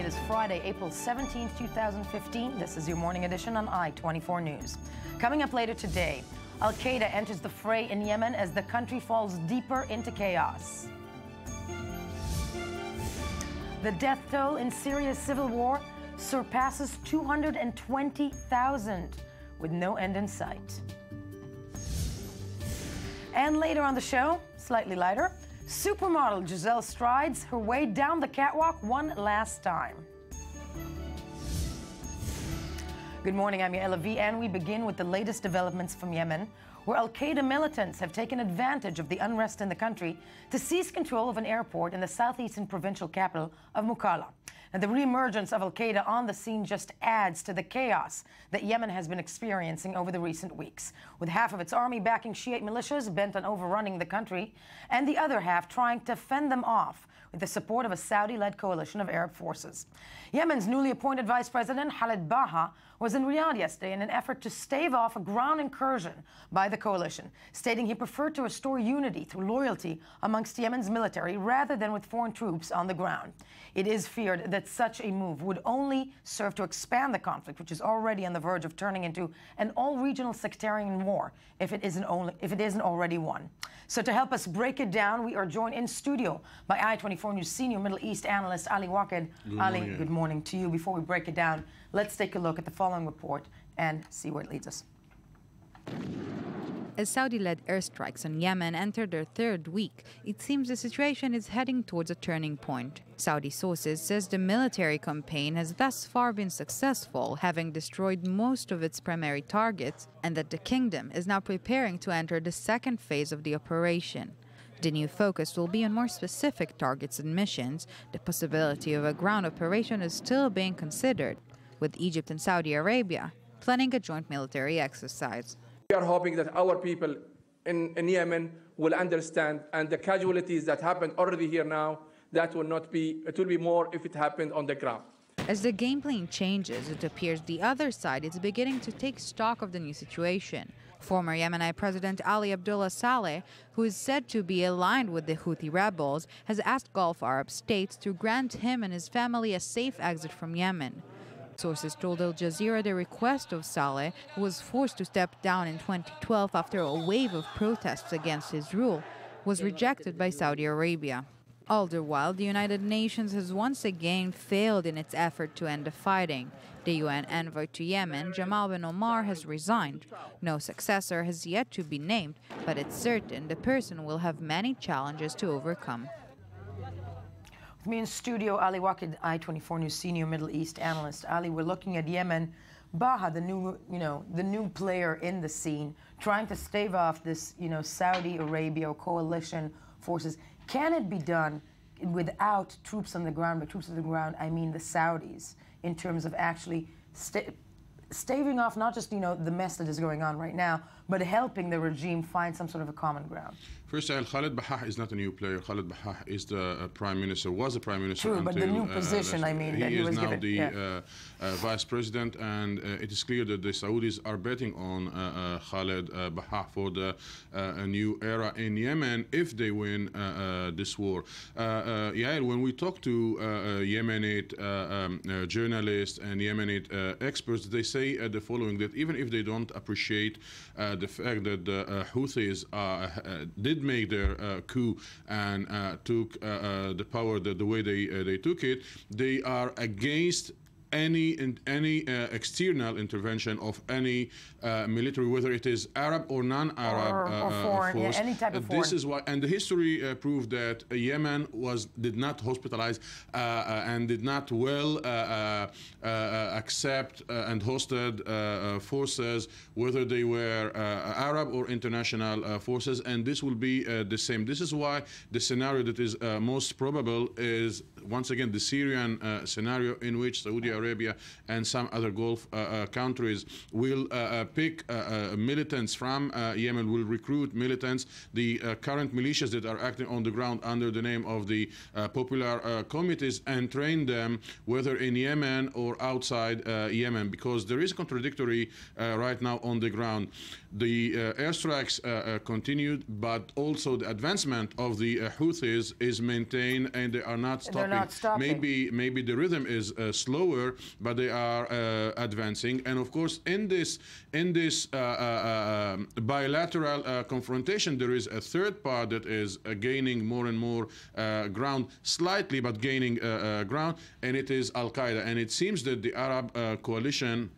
It is Friday, April 17, 2015. This is your morning edition on I-24 News. Coming up later today, Al-Qaeda enters the fray in Yemen as the country falls deeper into chaos. The death toll in Syria's civil war surpasses 220,000 with no end in sight. And later on the show, slightly lighter, supermodel Giselle strides her way down the catwalk one last time. Good morning, I'm Yael Avi, and we begin with the latest developments from Yemen, where Al-Qaeda militants have taken advantage of the unrest in the country to seize control of an airport in the southeastern provincial capital of Mukalla. And the reemergence of Al-Qaeda on the scene just adds to the chaos that Yemen has been experiencing over the recent weeks, with half of its army backing Shiite militias bent on overrunning the country, and the other half trying to fend them off with the support of a Saudi-led coalition of Arab forces. Yemen's newly appointed Vice President Khalid Baha was in Riyadh yesterday in an effort to stave off a ground incursion by the coalition, stating he preferred to restore unity through loyalty amongst Yemen's military rather than with foreign troops on the ground. It is feared that such a move would only serve to expand the conflict, which is already on the verge of turning into an all-regional sectarian war, if it isn't already one. So to help us break it down, we are joined in studio by I-24 News senior Middle East analyst Ali Waqid. Ali, good morning to you. Before we break it down, let's take a look at the following report and see where it leads us. As Saudi-led airstrikes on Yemen enter their third week, it seems the situation is heading towards a turning point. Saudi sources says the military campaign has thus far been successful, having destroyed most of its primary targets, and that the kingdom is now preparing to enter the second phase of the operation. The new focus will be on more specific targets and missions. The possibility of a ground operation is still being considered, with Egypt and Saudi Arabia planning a joint military exercise. We are hoping that our people in Yemen will understand, and the casualties that happened already here now, that will not be, it will be more if it happened on the ground. As the game plan changes, it appears the other side is beginning to take stock of the new situation. Former Yemeni President Ali Abdullah Saleh, who is said to be aligned with the Houthi rebels, has asked Gulf Arab states to grant him and his family a safe exit from Yemen. Sources told Al Jazeera the request of Saleh, who was forced to step down in 2012 after a wave of protests against his rule, was rejected by Saudi Arabia. All the while, the United Nations has once again failed in its effort to end the fighting. The UN envoy to Yemen, Jamal bin Omar, has resigned. No successor has yet to be named, but it's certain the person will have many challenges to overcome. With me in studio, Ali Waqid, I-24 News senior Middle East analyst. Ali, we're looking at Yemen. Baha, the new player in the scene, trying to stave off this, Saudi Arabia coalition forces. Can it be done without troops on the ground? By troops on the ground, I mean the Saudis, in terms of actually staving off not just, the mess that is going on right now, but helping the regime find some sort of a common ground. First, Khalid Baha is not a new player. Khalid Baha is the prime minister, was the prime minister. True, until, but the new position, I mean, that he was given. He is now the vice president, and it is clear that the Saudis are betting on Khalid Baha for the new era in Yemen if they win this war. Yael, when we talk to Yemenite journalists and Yemenite experts, they say the following, that even if they don't appreciate the fact that the Houthis did make their coup and took the power the way they took it, they are against any external intervention of any military, whether it is Arab or non-Arab or foreign, force. any type of foreign. This is why, and the history proved that Yemen did not hospitalize and did not accept and hosted forces, whether they were Arab or international forces, and this will be the same. This is why the scenario that is most probable is, once again, the Syrian scenario, in which Saudi Arabia and some other Gulf countries will pick militants from Yemen, will recruit militants, the current militias that are acting on the ground under the name of the popular committees, and train them whether in Yemen or outside Yemen, because there is contradictory right now on the ground. The airstrikes continued, but also the advancement of the Houthis is maintained, and they are not stopping. not stopping. Maybe the rhythm is slower, but they are advancing. And of course, in this bilateral confrontation, there is a third part that is gaining more and more ground, slightly, but gaining ground, and it is Al-Qaeda. And it seems that the Arab coalition,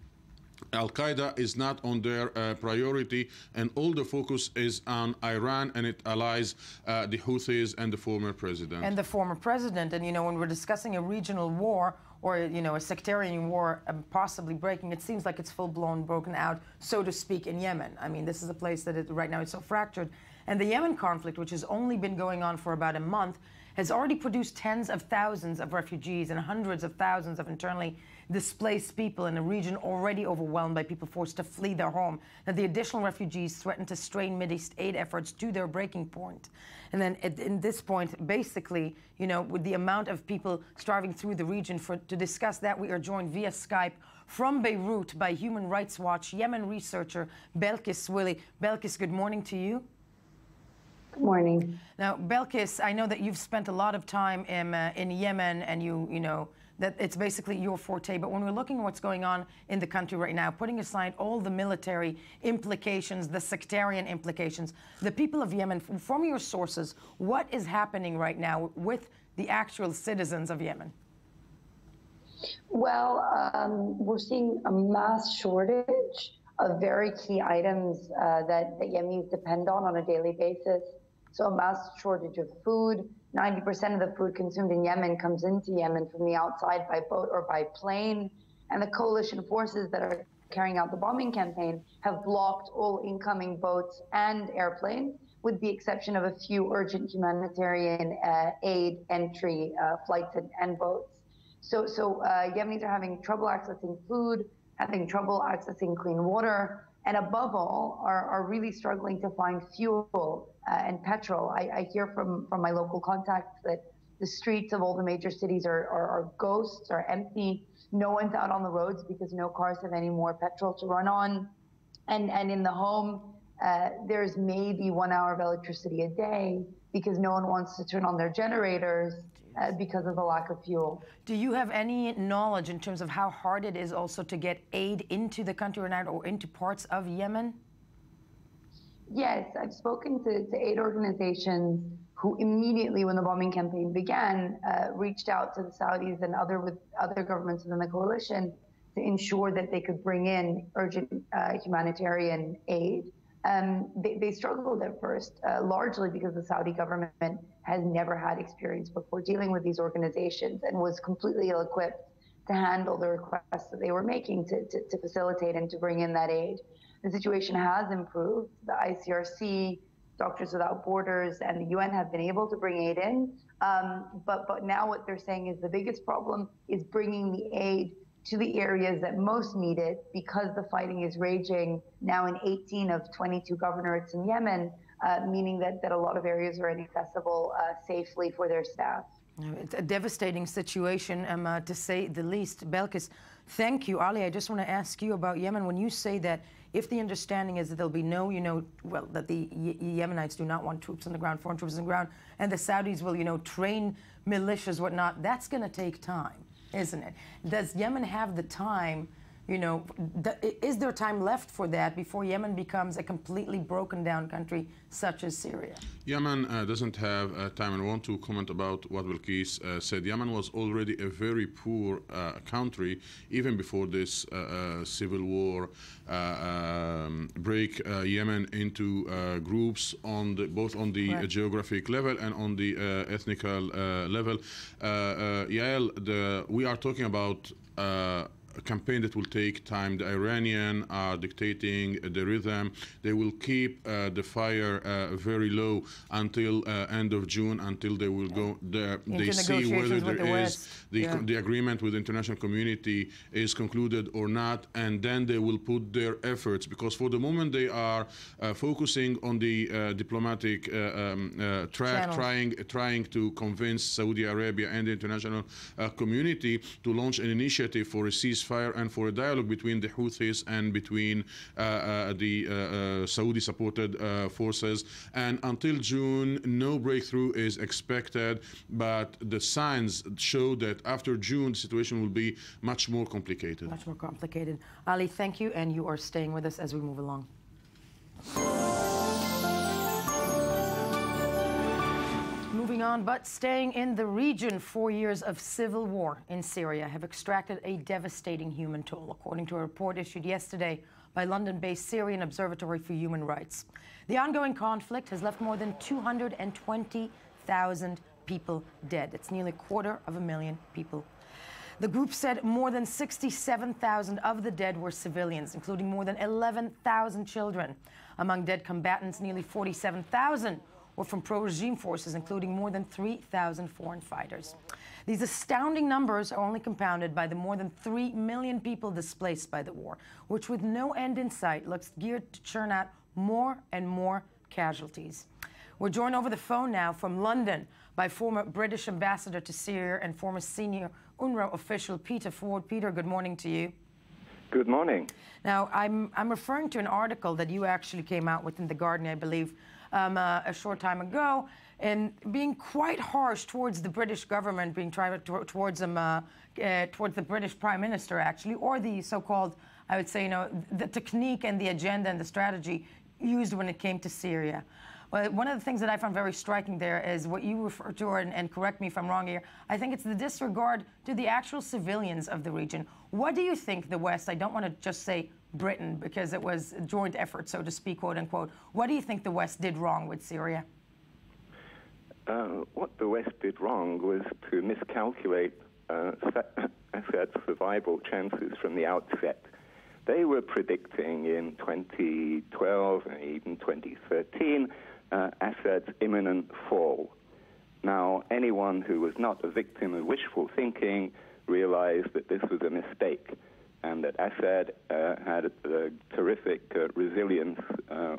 Al-Qaeda, is not on their priority, and all the focus is on Iran and its allies, the Houthis and the former president. And the former president. And, you know, when we're discussing a regional war or, you know, a sectarian war possibly breaking, it seems like it's full-blown broken out, so to speak, in Yemen. I mean, this is a place that right now is so fractured. And the Yemen conflict, which has only been going on for about a month, has already produced tens of thousands of refugees and hundreds of thousands of internally displaced people in a region already overwhelmed by people forced to flee their home. Now, the additional refugees threaten to strain Mideast aid efforts to their breaking point. And then in this point, basically, you know, with the amount of people starving through the region, to discuss that, we are joined via Skype from Beirut by Human Rights Watch Yemen researcher Belkis Willi. Belkis, good morning to you. Good morning. Now, Belkis, I know that you've spent a lot of time in Yemen, and you know that it's basically your forte. But when we're looking at what's going on in the country right now, putting aside all the military implications, the sectarian implications, the people of Yemen, from your sources, what is happening right now with the actual citizens of Yemen? Well, we're seeing a mass shortage of very key items that Yemenis depend on a daily basis. So a mass shortage of food. 90% of the food consumed in Yemen comes into Yemen from the outside by boat or by plane. And the coalition forces that are carrying out the bombing campaign have blocked all incoming boats and airplanes, with the exception of a few urgent humanitarian aid entry flights and boats. So Yemenis are having trouble accessing food, having trouble accessing clean water, and above all, are really struggling to find fuel and petrol. I hear from my local contacts that the streets of all the major cities are ghosts, are empty. No one's out on the roads because no cars have any more petrol to run on. And in the home, there's maybe 1 hour of electricity a day because no one wants to turn on their generators because of the lack of fuel. Do you have any knowledge in terms of how hard it is also to get aid into the country or into parts of Yemen? Yes, I've spoken to aid organizations who immediately, when the bombing campaign began, reached out to the Saudis and other governments within the coalition to ensure that they could bring in urgent humanitarian aid. They struggled at first, largely because the Saudi government has never had experience before dealing with these organizations and was completely ill-equipped to handle the requests that they were making to facilitate and to bring in that aid. The situation has improved. The ICRC, Doctors Without Borders, and the UN have been able to bring aid in. But now what they're saying is the biggest problem is bringing the aid to the areas that most need it, because the fighting is raging now in 18 of 22 governorates in Yemen, meaning that a lot of areas are inaccessible safely for their staff. It's a devastating situation, to say the least. Belkis, thank you. Ali, I just want to ask you about Yemen. When you say that if the understanding is that there'll be no, that the Yemenites do not want troops on the ground, foreign troops on the ground, and the Saudis will, train militias, whatnot, that's going to take time, isn't it? Does Yemen have the time, is there time left for that before Yemen becomes a completely broken down country such as Syria? Yemen doesn't have time, and I want to comment about what Belkis said. Yemen was already a very poor country even before this civil war break Yemen into groups both on the right. geographic level and on the ethnical level. Yael, we are talking about a campaign that will take time. The Iranians are dictating the rhythm. They will keep the fire very low until end of June, until they will go there. They see whether there is the agreement with the international community is concluded or not, and then they will put their efforts, because for the moment they are focusing on the diplomatic track, trying to convince Saudi Arabia and the international community to launch an initiative for a ceasefire ceasefire and for a dialogue between the Houthis and between the Saudi-supported forces. And until June, no breakthrough is expected, but the signs show that after June, the situation will be much more complicated. Much more complicated. Ali, thank you, and you are staying with us as we move along. Moving on, but staying in the region, 4 years of civil war in Syria have extracted a devastating human toll, according to a report issued yesterday by London-based Syrian Observatory for Human Rights. The ongoing conflict has left more than 220,000 people dead. It's nearly 250,000 people. The group said more than 67,000 of the dead were civilians, including more than 11,000 children. Among dead combatants, nearly 47,000 were from pro-regime forces, including more than 3,000 foreign fighters. These astounding numbers are only compounded by the more than 3 million people displaced by the war, which with no end in sight looks geared to churn out more and more casualties. We're joined over the phone now from London by former British ambassador to Syria and former senior UNRWA official Peter Ford. Peter, good morning to you. Good morning. Now, I'm referring to an article that you actually came out with in The Guardian, I believe, a short time ago, and being quite harsh towards the British government, being towards the British Prime Minister, actually, or the so-called, I would say, the technique and the agenda and the strategy used when it came to Syria. Well, one of the things that I found very striking there is what you refer to, and correct me if I'm wrong here, I think it's the disregard to the actual civilians of the region. What do you think the West, I don't want to just say Britain, because it was a joint effort, so to speak, quote unquote, what do you think the West did wrong with Syria? What the West did wrong was to miscalculate Assad's survival chances from the outset. They were predicting in 2012 and even 2013 Assad's imminent fall. Now, anyone who was not a victim of wishful thinking realized that this was a mistake and that Assad had a terrific resilience,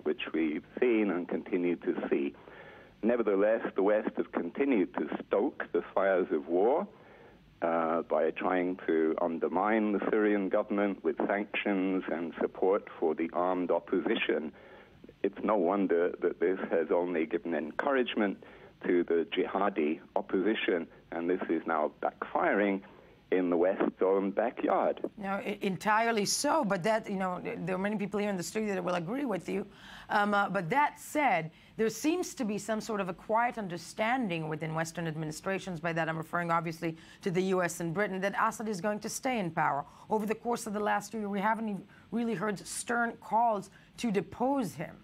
which we've seen and continue to see. Nevertheless, the West has continued to stoke the fires of war by trying to undermine the Syrian government with sanctions and support for the armed opposition. It's no wonder that this has only given encouragement to the jihadi opposition, and this is now backfiring in the West's own backyard. No, entirely so, but that, there are many people here in the studio that will agree with you. But that said, there seems to be some sort of a quiet understanding within Western administrations, by that I'm referring obviously to the US and Britain, that Assad is going to stay in power. Over the course of the last year, we haven't really heard stern calls to depose him.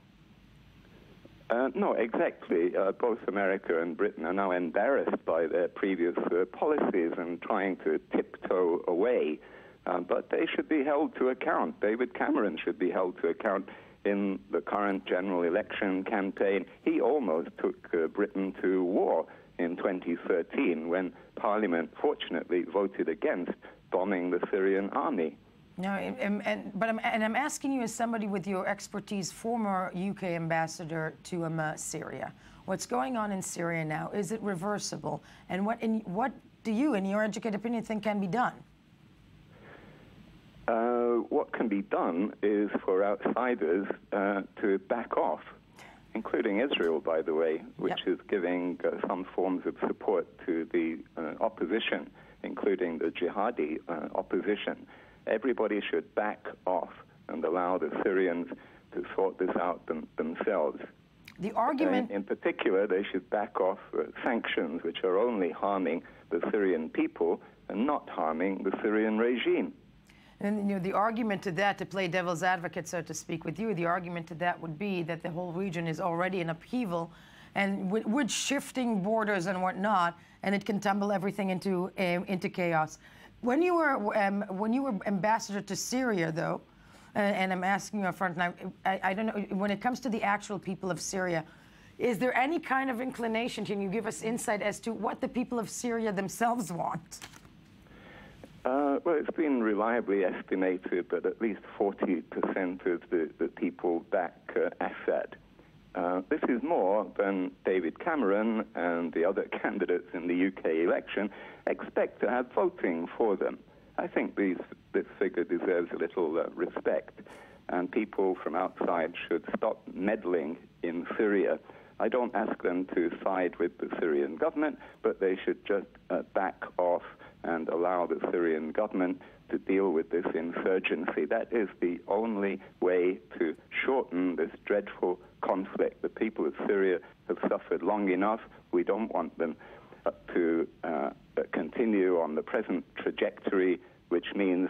No, exactly. Both America and Britain are now embarrassed by their previous policies and trying to tiptoe away. But they should be held to account. David Cameron should be held to account in the current general election campaign. He almost took Britain to war in 2013 when Parliament, fortunately, voted against bombing the Syrian army. No, I'm asking you as somebody with your expertise, former UK ambassador to Syria. What's going on in Syria now? Is it reversible? And what do you, in your educated opinion, think can be done? What can be done is for outsiders to back off, including Israel, by the way, which is giving some forms of support to the opposition, including the jihadi opposition. Everybody should back off and allow the Syrians to sort this out themselves. The argument... In particular, they should back off sanctions, which are only harming the Syrian people and not harming the Syrian regime. And the argument to that, to play devil's advocate, so to speak, with you, the argument to that would be that the whole region is already in upheaval, and with shifting borders and whatnot, and it can tumble everything into chaos. When you were ambassador to Syria, though, and I'm asking you up front now, I don't know, when it comes to the actual people of Syria, is there any kind of inclination, can you give us insight as to what the people of Syria themselves want? Well, it's been reliably estimated that at least 40% of the people back Assad. This is more than David Cameron and the other candidates in the UK election expect to have voting for them. I think this figure deserves a little respect, and people from outside should stop meddling in Syria. I don't ask them to side with the Syrian government, but they should just back off and allow the Syrian government to deal with this insurgency. That is the only way to shorten this dreadful conflict. The people of Syria have suffered long enough. We don't want them to continue on the present trajectory, which means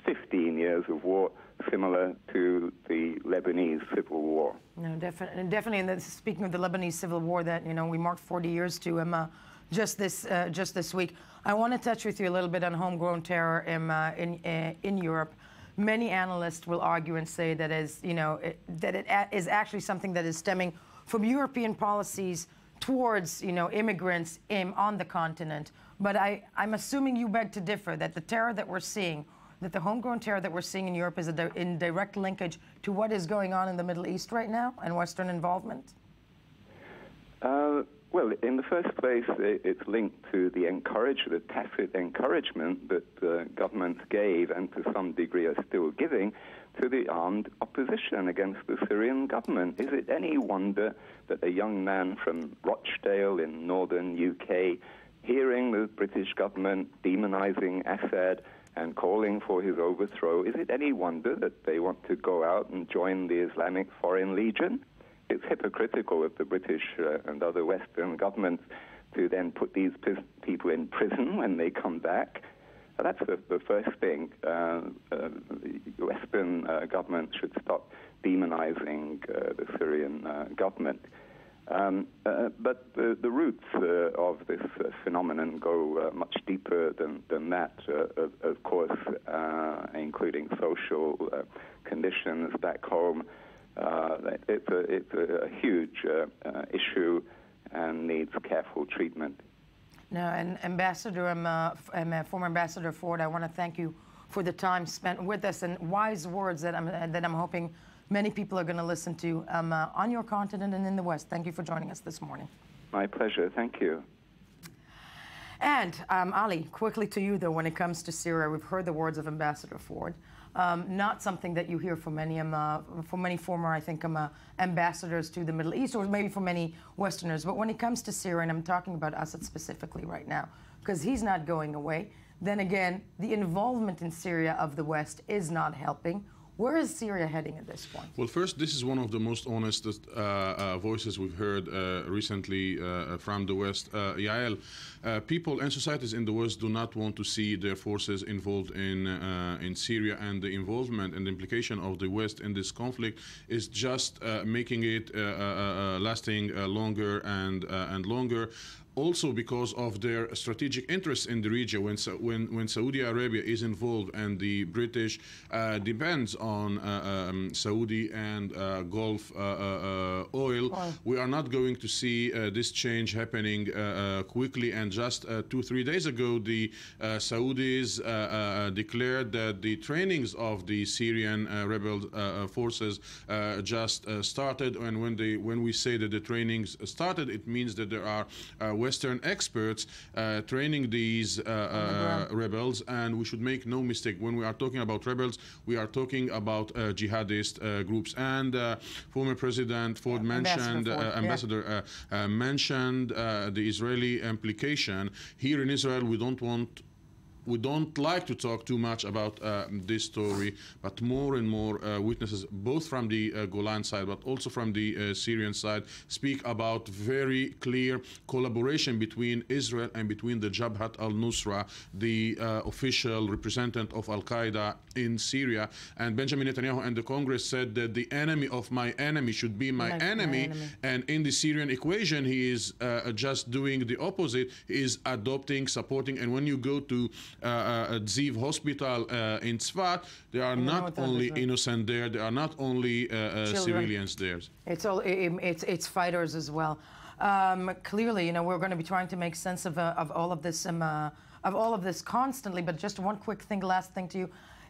15 years of war, similar to the Lebanese civil war. No, definitely. And speaking of the Lebanese civil war, that we marked 40 years to just this week. I want to touch with you a little bit on homegrown terror in Europe. Many analysts will argue and say that that it is actually something that is stemming from European policies towards immigrants on the continent. But I'm assuming you beg to differ, that the terror that we're seeing, that the homegrown terror that we're seeing in Europe is in direct linkage to what is going on in the Middle East right now and Western involvement? Well, in the first place, it's linked to the tacit encouragement that governments gave, and to some degree are still giving, to the armed opposition against the Syrian government. Is it any wonder that a young man from Rochdale in northern UK, hearing the British government demonizing Assad and calling for his overthrow, is it any wonder that they want to go out and join the Islamic Foreign Legion? It's hypocritical of the British and other Western governments to then put these people in prison when they come back. That's the first thing. Western governments should stop demonizing the Syrian government. But the roots of this phenomenon go much deeper than that, of course, including social conditions back home. It's a huge issue and needs careful treatment. No, and former Ambassador Ford, I want to thank you for the time spent with us and wise words that I'm hoping many people are going to listen to on your continent and in the West. Thank you for joining us this morning. My pleasure. Thank you. And Ali, quickly to you, though, when it comes to Syria, we've heard the words of Ambassador Ford. Not something that you hear from many former, I think, ambassadors to the Middle East, or maybe from many Westerners. But when it comes to Syria, and I'm talking about Assad specifically right now, because he's not going away, then again, the involvement in Syria of the West is not helping. Where is Syria heading at this point? Well, first, this is one of the most honest voices we've heard recently from the West. Yael, people and societies in the West do not want to see their forces involved in Syria, and the involvement and the implication of the West in this conflict is just making it lasting longer and longer. Also because of their strategic interests in the region. When Saudi Arabia is involved and the British depends on Saudi and Gulf oil, we are not going to see this change happening quickly. And just 2-3 days ago, the Saudis declared that the trainings of the Syrian rebel forces just started. And when we say that the trainings started, it means that there are Western experts training these rebels, and we should make no mistake. When we are talking about rebels, we are talking about jihadist groups. And former President Ford mentioned, Ambassador mentioned the Israeli implication. Here in Israel, we don't like to talk too much about this story, but more and more witnesses, both from the Golan side, but also from the Syrian side, speak about very clear collaboration between Israel and between the Jabhat al-Nusra, the official representative of Al-Qaeda in Syria. And Benjamin Netanyahu and the Congress said that the enemy of my enemy should be my enemy. And in the Syrian equation, he is just doing the opposite. He is adopting, supporting. And when you go to Ziv Hospital in Tzfat, there are not only innocent there, there are not only civilians there. It's fighters as well. Clearly, we're going to be trying to make sense of all of this constantly. But just one quick thing, last thing to you.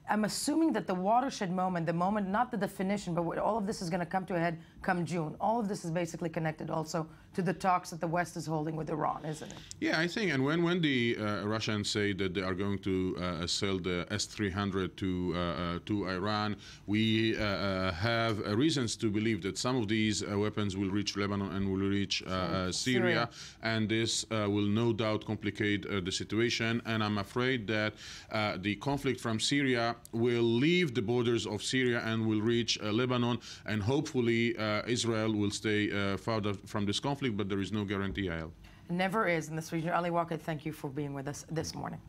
I'm assuming that the watershed moment, the moment, not the definition, but all of this is going to come to a head come June. All of this is basically connected also to the talks that the West is holding with Iran, isn't it? Yeah, I think, and when the Russians say that they are going to sell the S-300 to Iran, we have reasons to believe that some of these weapons will reach Lebanon and will reach Syria, and this will no doubt complicate the situation. And I'm afraid that the conflict from Syria will leave the borders of Syria and will reach Lebanon, and hopefully Israel will stay farther from this conflict, but there is no guarantee, Yael. Never is in this region. Ali Walker, thank you for being with us this morning.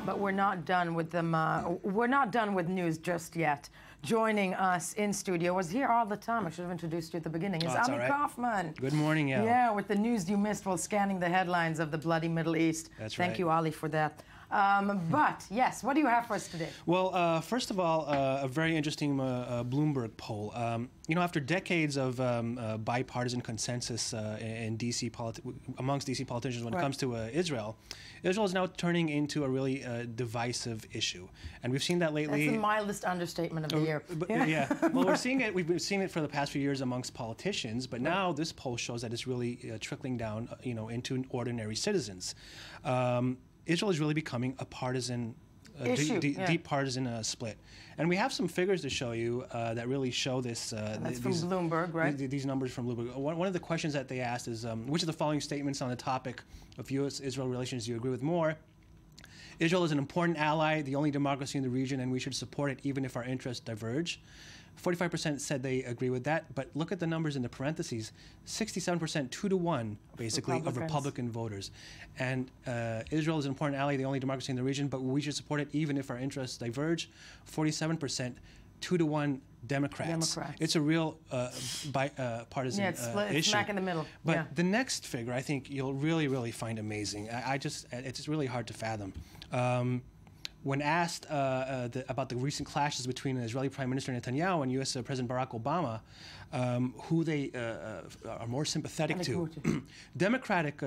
But we're not done with them. We're not done with news just yet. Joining us in studio was here all the time. I should have introduced you at the beginning. Is Ami Kaufman. Good morning, Yael. Yeah, with the news you missed while scanning the headlines of the bloody Middle East. That's right. Thank you, Ali, for that. But yes, what do you have for us today? Well, first of all, a very interesting Bloomberg poll. You know, after decades of bipartisan consensus in DC amongst DC politicians when it comes to Israel, Israel is now turning into a really divisive issue, and we've seen that lately. That's the mildest understatement of the year. Yeah. Well, we're seeing it. We've been seeing it for the past few years amongst politicians, but now this poll shows that it's really trickling down, you know, into ordinary citizens. Israel is really becoming a partisan, deep partisan split. And we have some figures to show you that really show this. That's from Bloomberg, right? These numbers from Bloomberg. One of the questions that they asked is, which of the following statements on the topic of U.S.-Israel relations do you agree with more? Israel is an important ally, the only democracy in the region, and we should support it even if our interests diverge. 45% said they agree with that, but look at the numbers in the parentheses. 67%, 2-to-1, basically, of Republican voters. And Israel is an important ally, the only democracy in the region, but we should support it even if our interests diverge. 47%, 2-to-1 Democrats. It's a real partisan issue. It's smack in the middle. But the next figure, I think you'll really, really find amazing. It's really hard to fathom. When asked about the recent clashes between Israeli Prime Minister Netanyahu and U.S. President Barack Obama, who they are more sympathetic to, Democratic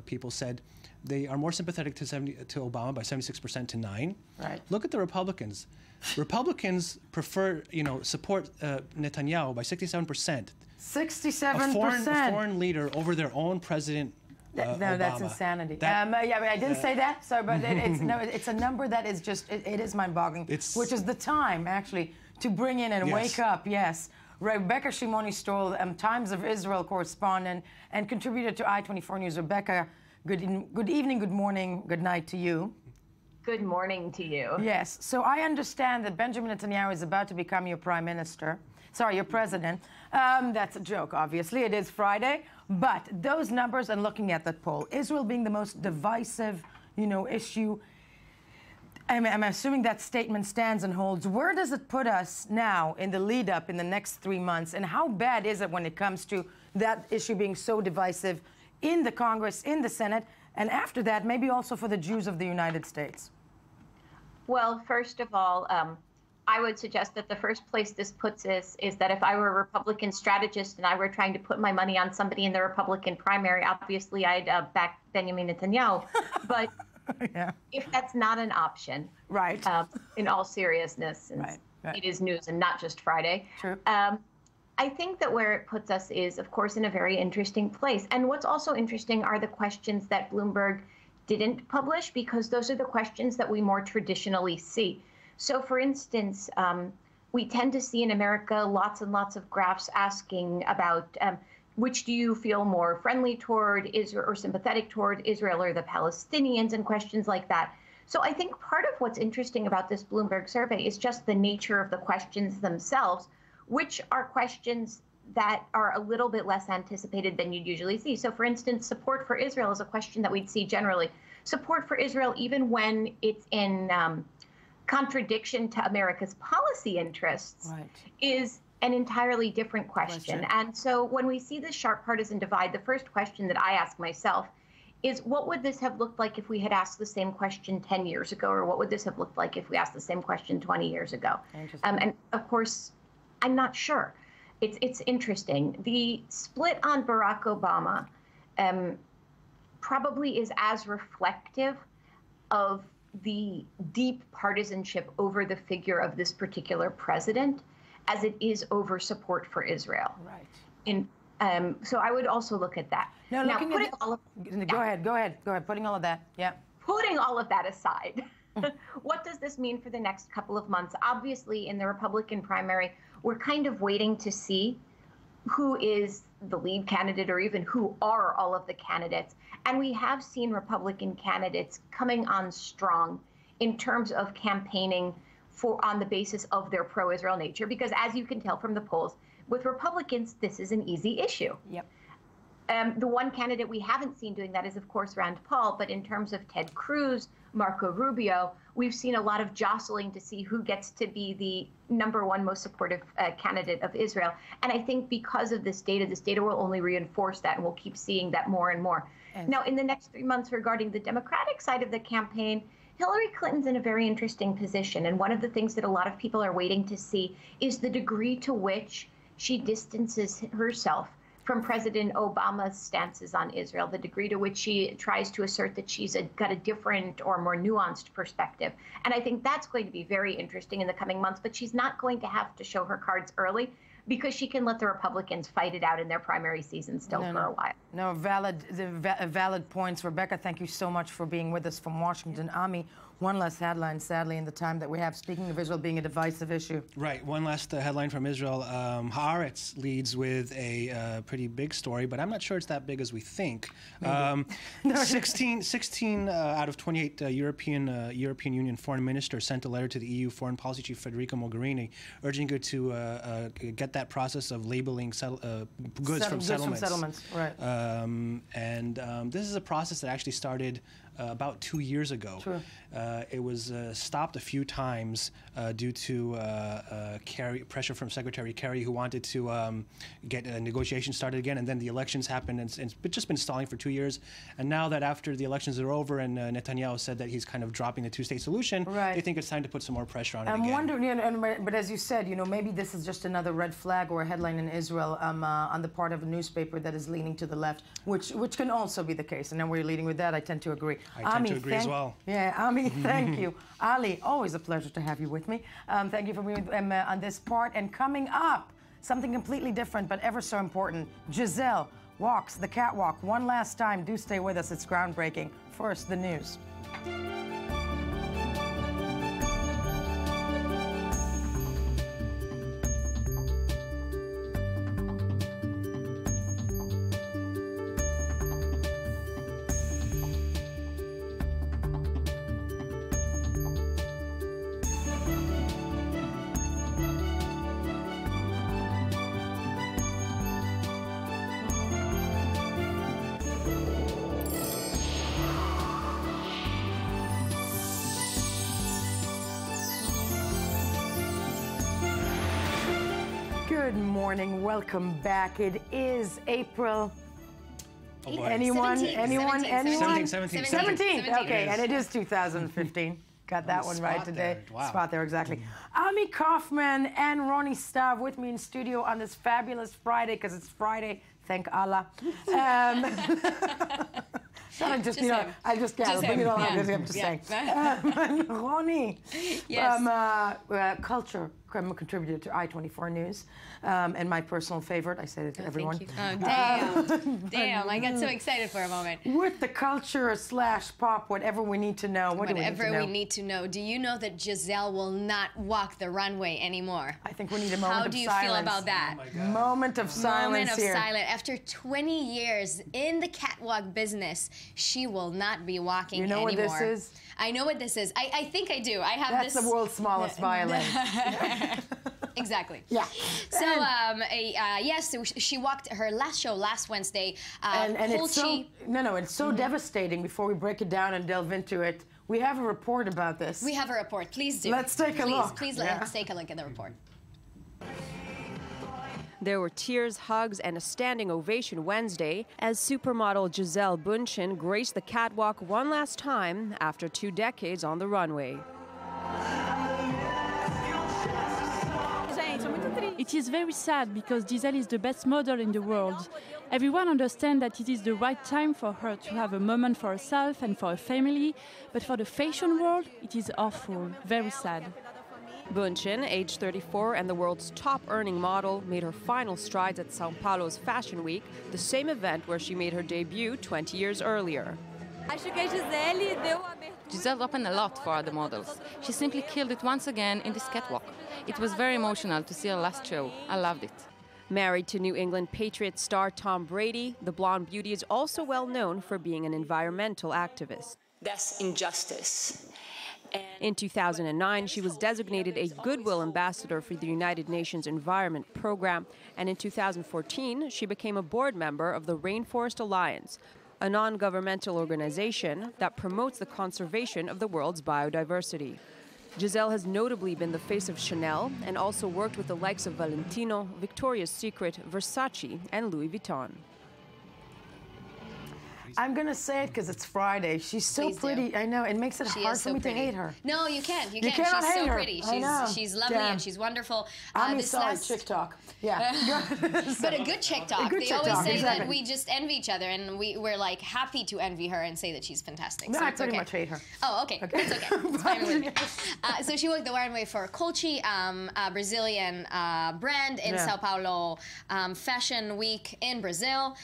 people said they are more sympathetic to Obama by 76% to 9%. Right. Look at the Republicans. Republicans prefer, support Netanyahu by 67%. 67%. A foreign leader over their own president. No, Obama. that's insanity. I didn't say that. Sorry, but it's a number that is just it is mind-boggling. Which is the time actually to bring in and wake up. Yes, Rebecca Shimoni-Stoll, Times of Israel correspondent and contributor to I-24 News. Rebecca, good evening, good morning, good night to you. Good morning to you. Yes. So I understand that Benjamin Netanyahu is about to become your prime minister. Sorry, your president. That's a joke, obviously. It is Friday. But those numbers and looking at that poll, Israel being the most divisive, issue, I'm assuming that statement stands and holds. Where does it put us now in the lead up in the next 3 months? And how bad is it when it comes to that issue being so divisive in the Congress, in the Senate, and after that, maybe also for the Jews of the United States? Well, first of all, I would suggest that the first place this puts us is that if I were a Republican strategist and I were trying to put my money on somebody in the Republican primary, obviously I'd back Benjamin Netanyahu. But if that's not an option, right? In all seriousness, since it is news and not just Friday, true. I think that where it puts us is, of course, in a very interesting place. And what's also interesting are the questions that Bloomberg didn't publish, because those are the questions that we more traditionally see. So, for instance, we tend to see in America lots and lots of graphs asking about which do you feel more friendly toward Israel or sympathetic toward Israel or the Palestinians, and questions like that. So I think part of what's interesting about this Bloomberg survey is just the nature of the questions themselves, which are questions that are a little bit less anticipated than you'd usually see. So, for instance, support for Israel is a question that we'd see generally. Support for Israel, even when it's in contradiction to America's policy interests, is an entirely different question. And so when we see this sharp partisan divide, the first question that I ask myself is, what would this have looked like if we had asked the same question 10 years ago? Or what would this have looked like if we asked the same question 20 years ago? And of course, I'm not sure. It's interesting. The split on Barack Obama, probably is as reflective of the deep partisanship over the figure of this particular president as it is over support for Israel. Right. So I would also look at that. Now putting all of, go ahead. Putting all of that, yeah. Putting all of that aside, what does this mean for the next couple of months? Obviously, in the Republican primary, we're kind of waiting to see who is the lead candidate or even who are all of the candidates. And we have seen Republican candidates coming on strong in terms of campaigning on the basis of their pro-Israel nature, because as you can tell from the polls, with Republicans, this is an easy issue. Yep. The one candidate we haven't seen doing that is, of course, Rand Paul. But in terms of Ted Cruz, Marco Rubio, we've seen a lot of jostling to see who gets to be the #1 most supportive candidate of Israel. And I think because of this data will only reinforce that, and we'll keep seeing that more and more. Now, in the next 3 months regarding the Democratic side of the campaign, Hillary Clinton's in a very interesting position. And one of the things that a lot of people are waiting to see is the degree to which she distances herself from President Obama's stances on Israel, the degree to which she tries to assert that she's got a different or more nuanced perspective. And I think that's going to be very interesting in the coming months, but she's not going to have to show her cards early because she can let the Republicans fight it out in their primary season still for a while. No, valid points. Rebecca, thank you so much for being with us from Washington. Ami, one last headline, sadly, in the time that we have. Speaking of Israel being a divisive issue. Right. One last headline from Israel. Haaretz leads with a pretty big story, but I'm not sure it's that big as we think. 16 out of 28 European Union foreign ministers sent a letter to the EU Foreign Policy Chief Federica Mogherini, urging her to get that process of labeling goods from settlements. Right. This is a process that actually started about 2 years ago. True. It was stopped a few times due to pressure from Secretary Kerry, who wanted to get negotiations started again, and then the elections happened, and it's just been stalling for 2 years. And now that after the elections are over and Netanyahu said that he's kind of dropping the two-state solution, they think it's time to put some more pressure on it again. I'm wondering, but as you said, maybe this is just another red flag or a headline in Israel on the part of a newspaper that is leaning to the left, which can also be the case. And then we're leading with that. I tend to agree. I tend to agree as well. Yeah, Ami, thank you. Ali, always a pleasure to have you with me. Thank you for being on this part. And coming up, something completely different but ever so important. Giselle walks the catwalk one last time. Do stay with us. It's groundbreaking. First, the news. Good morning. Welcome back. It is April. Oh boy. Anyone? 17th. Okay, and it is 2015. Got that one right today. Wow. Spot there, exactly. Ami Kaufman and Ronnie Stav with me in studio on this fabulous Friday, because it's Friday. Thank Allah. I just bring it all up. I'm just saying. Ronnie, culture contributor to I-24 News, and my personal favorite. I say it to everyone. Thank you. Oh, damn! I got so excited for a moment. With the culture / pop, whatever we need to know. Whatever we need to know. Do you know that Giselle will not walk the runway anymore? I think we need a moment of silence. How do you feel about that? Oh my God. Moment of silence here. After 20 years in the catwalk business, she will not be walking anymore. You know what this is? I know what this is. I think I do. I have That's this. the world's smallest violin. Exactly. Yeah. So, yes, she walked her last show last Wednesday. And it's so, it's so devastating. Before we break it down and delve into it, we have a report about this. We have a report. Please do. Let's take a look. Please let's take a look at the report. There were tears, hugs, and a standing ovation Wednesday as supermodel Giselle Bündchen graced the catwalk one last time after 2 decades on the runway. Gente, é muito triste It is very sad because Giselle is the best model in the world. Everyone understands that it is the right time for her to have a moment for herself and for her family, but for the fashion world, it is awful, very sad. Bunchin, age 34 and the world's top-earning model, made her final strides at São Paulo's Fashion Week, the same event where she made her debut 20 years earlier. Giselle opened a lot for other models. She simply killed it once again in this catwalk. It was very emotional to see her last show. I loved it. Married to New England Patriots star Tom Brady, the blonde beauty is also well known for being an environmental activist. That's injustice. In 2009, she was designated a Goodwill Ambassador for the United Nations Environment Program, and in 2014, she became a board member of the Rainforest Alliance, a non-governmental organization that promotes the conservation of the world's biodiversity. Giselle has notably been the face of Chanel and also worked with the likes of Valentino, Victoria's Secret, Versace, and Louis Vuitton. I'm going to say it because it's Friday. She's so Please pretty. do. I know. It makes it She hard is for so me pretty. to hate her. No, you can't. You You can't. cannot She's hate so her. pretty. I know. She's lovely Damn. and she's wonderful. I'm This sorry, last- chick talk. Yeah. But a good chick talk. A good They chick always talk, say exactly. that we just envy each other, and we're like happy to envy her and say that she's fantastic. No, so I it's pretty okay. much hate her. Oh, okay. It's okay. It's fine with me. So she worked the runway for Colchi, a Brazilian brand in Yeah. Sao Paulo Fashion Week in Brazil.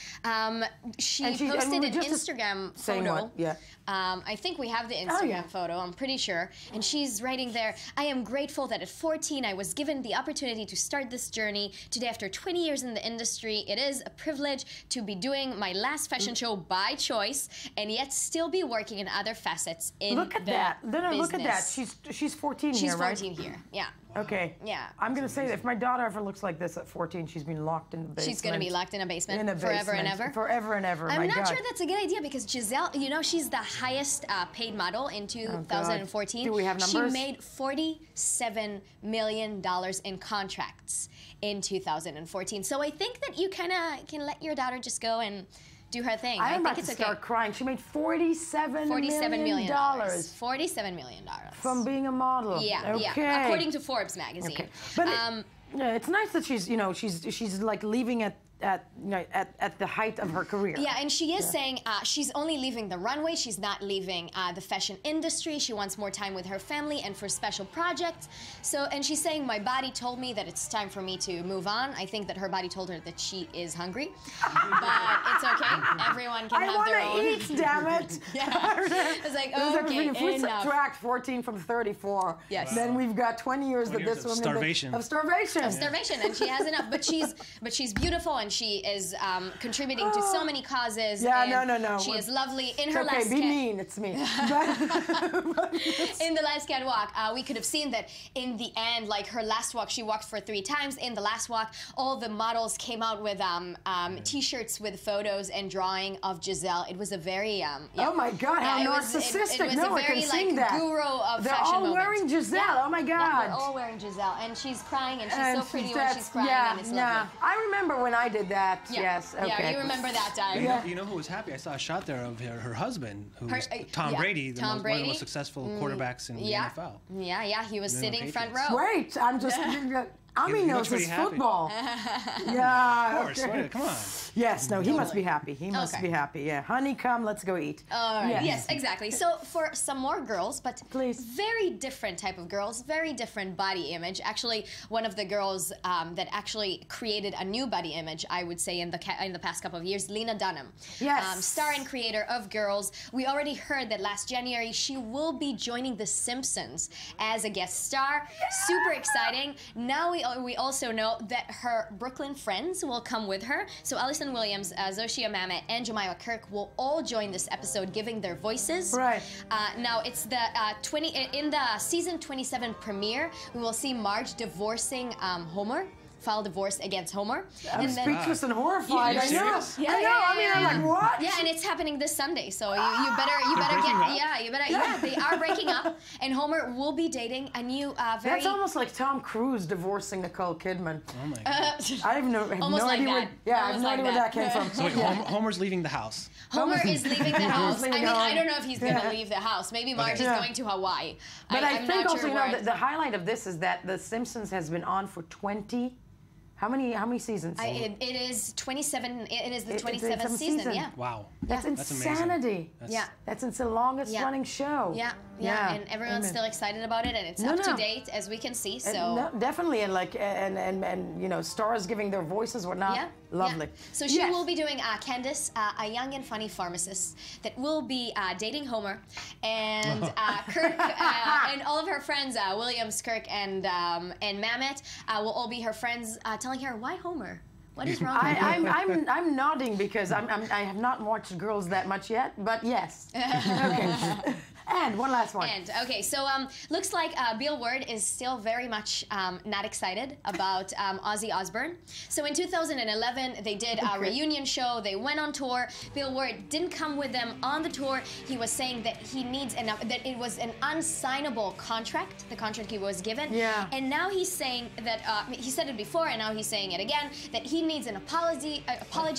She And she- posted and we an were just Instagram saying photo. what? Yeah. I think we have the Instagram Oh, yeah. photo, I'm pretty sure. And she's writing there, I am grateful that at 14 I was given the opportunity to start this journey. Today, after 20 years in the industry, it is a privilege to be doing my last fashion show by choice and yet still be working in other facets in Look at the that. No, look at that. business. She's 14 She's here, right? 14 here, yeah. Okay. Yeah. I'm going to say that if my daughter ever looks like this at 14, she's been locked in the basement. She's going to be locked in a basement In a forever and basement. ever. Forever and ever, I'm my not God. sure that's a good idea because Giselle, you know, she's the highest paid model in 2014. Do we have numbers? She made $47 million in contracts in 2014. So I think that you kind of can let your daughter just go and do her thing. I'm I about think to it's start okay. crying. She made $47 $47 million. dollars $47 million. from being a model. Yeah, okay. yeah. According to Forbes magazine. Okay. But yeah, it's nice that she's, you know, she's like leaving at the height of her career. Yeah, and she is saying she's only leaving the runway. She's not leaving the fashion industry. She wants more time with her family and for special projects. So, and she's saying, my body told me that it's time for me to move on. I think that her body told her that she is hungry. But it's okay. Everyone can have their own. I want to eat, damn it. Yeah. It's like, okay, if we enough. subtract 14 from 34, Yes. then we've got 20 years that this of woman starvation. Of starvation. Of starvation, and she has enough. But she's beautiful, and she is contributing to so many causes. Yeah, and no. She is lovely. In It's her okay, last be mean, it's me. in the last catwalk, we could have seen that in the end, like her last walk, she walked for 3 times. In the last walk, all the models came out with T-shirts with photos and drawing of Giselle. It was a very Oh my God, how it narcissistic! was no, a very I can sing that. guru of They're fashion all moment. wearing Giselle. Yeah. Oh my God! Yeah, they're all wearing Giselle, and she's crying, and she's so pretty when she's crying, and it's lovely. I remember when I did that. Yeah. Yes. Okay. Yeah, you remember that time. You know who was happy? I saw a shot there of her husband, who's Tom yeah. Brady, Tom one of the Brady. most successful quarterbacks in the Yeah. NFL. Yeah, he was New sitting England front row. Wait, I'm just. Ami He knows looks pretty his happy. football. Yeah. Of course, okay. come on. Yes, no, he must be happy. He must Okay. be happy. Yeah, honey, come, let's go eat. All right. Yes, exactly. So for some more girls, but please, very different type of girls, very different body image. Actually, one of the girls that actually created a new body image, I would say, in the past couple of years, Lena Dunham. Yes. Star and creator of Girls. We already heard that last January she will be joining The Simpsons as a guest star. Yeah. Super exciting. Now we also know that her Brooklyn friends will come with her. So Alison Williams, Zoshia Mamet, and Jemima Kirk will all join this episode, giving their voices. Right. Now it's the in the season 27 premiere. We will see Marge divorcing Homer. File divorce against Homer. I'm speechless and horrified. I know. Yeah, I know. I mean, I'm like, what? Yeah, and it's happening this Sunday. So you better get they are breaking up, and Homer will be dating a new very. That's almost like Tom Cruise divorcing Nicole Kidman. Oh my God. I have no like idea that. where. Yeah, I have no idea where that came from. So wait, Homer's leaving the house. Homer is leaving the house. leaving I home. don't know if he's gonna leave the house. Maybe Marge is going to Hawaii. But I I'm think not also, sure you know, the highlight of this is that The Simpsons has been on for 20 How many seasons? It is 27. It is the 27th season. Yeah. Wow. That's insanity. That's the longest running show. Yeah, and everyone's still excited about it, and it's up to date as we can see. So definitely, and like and you know, stars giving their voices, whatnot. Lovely. Yeah. So she will be doing Candace, a young and funny pharmacist that will be dating Homer, and Kirk and all of her friends, Williams, Kirk, and Mamet will all be her friends, telling her why Homer. What is wrong with you? I'm nodding because I have not watched Girls that much yet, but yes. Okay. And one last one. And okay, so looks like Bill Ward is still very much not excited about Ozzy Osbourne. So in 2011, they did a reunion show. They went on tour. Bill Ward didn't come with them on the tour. He was saying that he needs that it was an unsignable contract, the contract he was given. Yeah. And now he's saying that he said it before, and now he's saying it again, that he needs an apology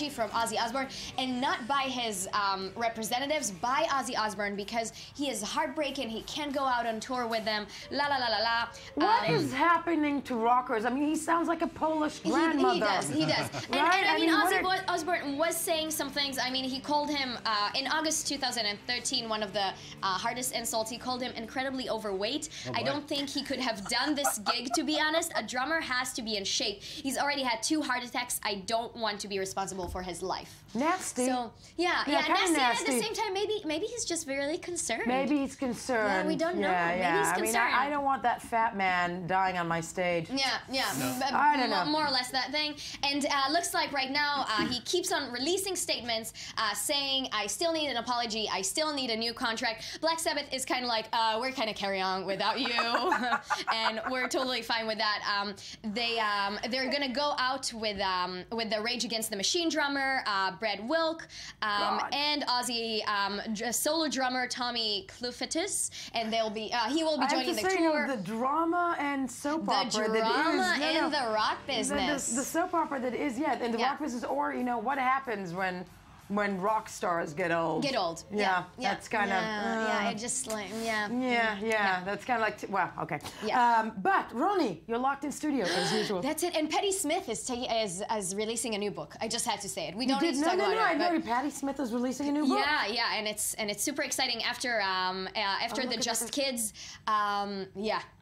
from Ozzy Osbourne, and not by his representatives, by Ozzy Osbourne, because he is heartbreaking. He can't go out on tour with them. La la la la la. What is happening to rockers? I mean, he sounds like a Polish grandmother. He does. And I mean, Ozzy Osbourne was saying some things. I mean, he called him in August 2013 one of the hardest insults. He called him incredibly overweight. I don't think he could have done this gig, to be honest. A drummer has to be in shape. He's already had 2 heart attacks. I don't want to be responsible for his life. Nasty. So nasty. And at the same time, maybe he's just really concerned. Maybe he's concerned. Yeah, we don't know. Maybe he's concerned. I mean, I don't want that fat man dying on my stage. Yeah. I don't know. More or less that thing. And looks like right now he keeps on releasing statements saying, I still need an apology. I still need a new contract. Black Sabbath is kind of like, we're kind of carry on without you. And we're totally fine with that. They're going to go out with the Rage Against the Machine drummer, Brad Wilk, and Ozzy solo drummer Tommy Clufetus, and he will be joining the tour. The drama and soap opera the drama in the rock business. The soap opera that is, in the rock business, or you know what happens when rock stars get old. Yeah. That's kind of it just like that's kind of like well, okay. But Ronnie, you're locked in studio as usual. That's it. And Patti Smith is releasing a new book. I just had to say it. We don't need to talk about it. I know Patti Smith is releasing a new book. Yeah, and it's super exciting after the Just Kids.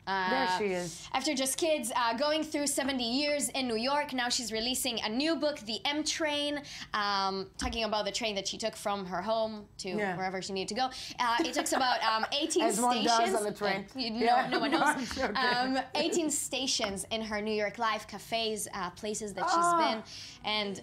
There she is. After Just Kids, going through 70 years in New York, now she's releasing a new book, The M Train, talking about the train that she took from her home to wherever she needed to go. It talks about 18 As stations. one does on the train. No one knows. 18 stations in her New York life, cafes, places that she's been, and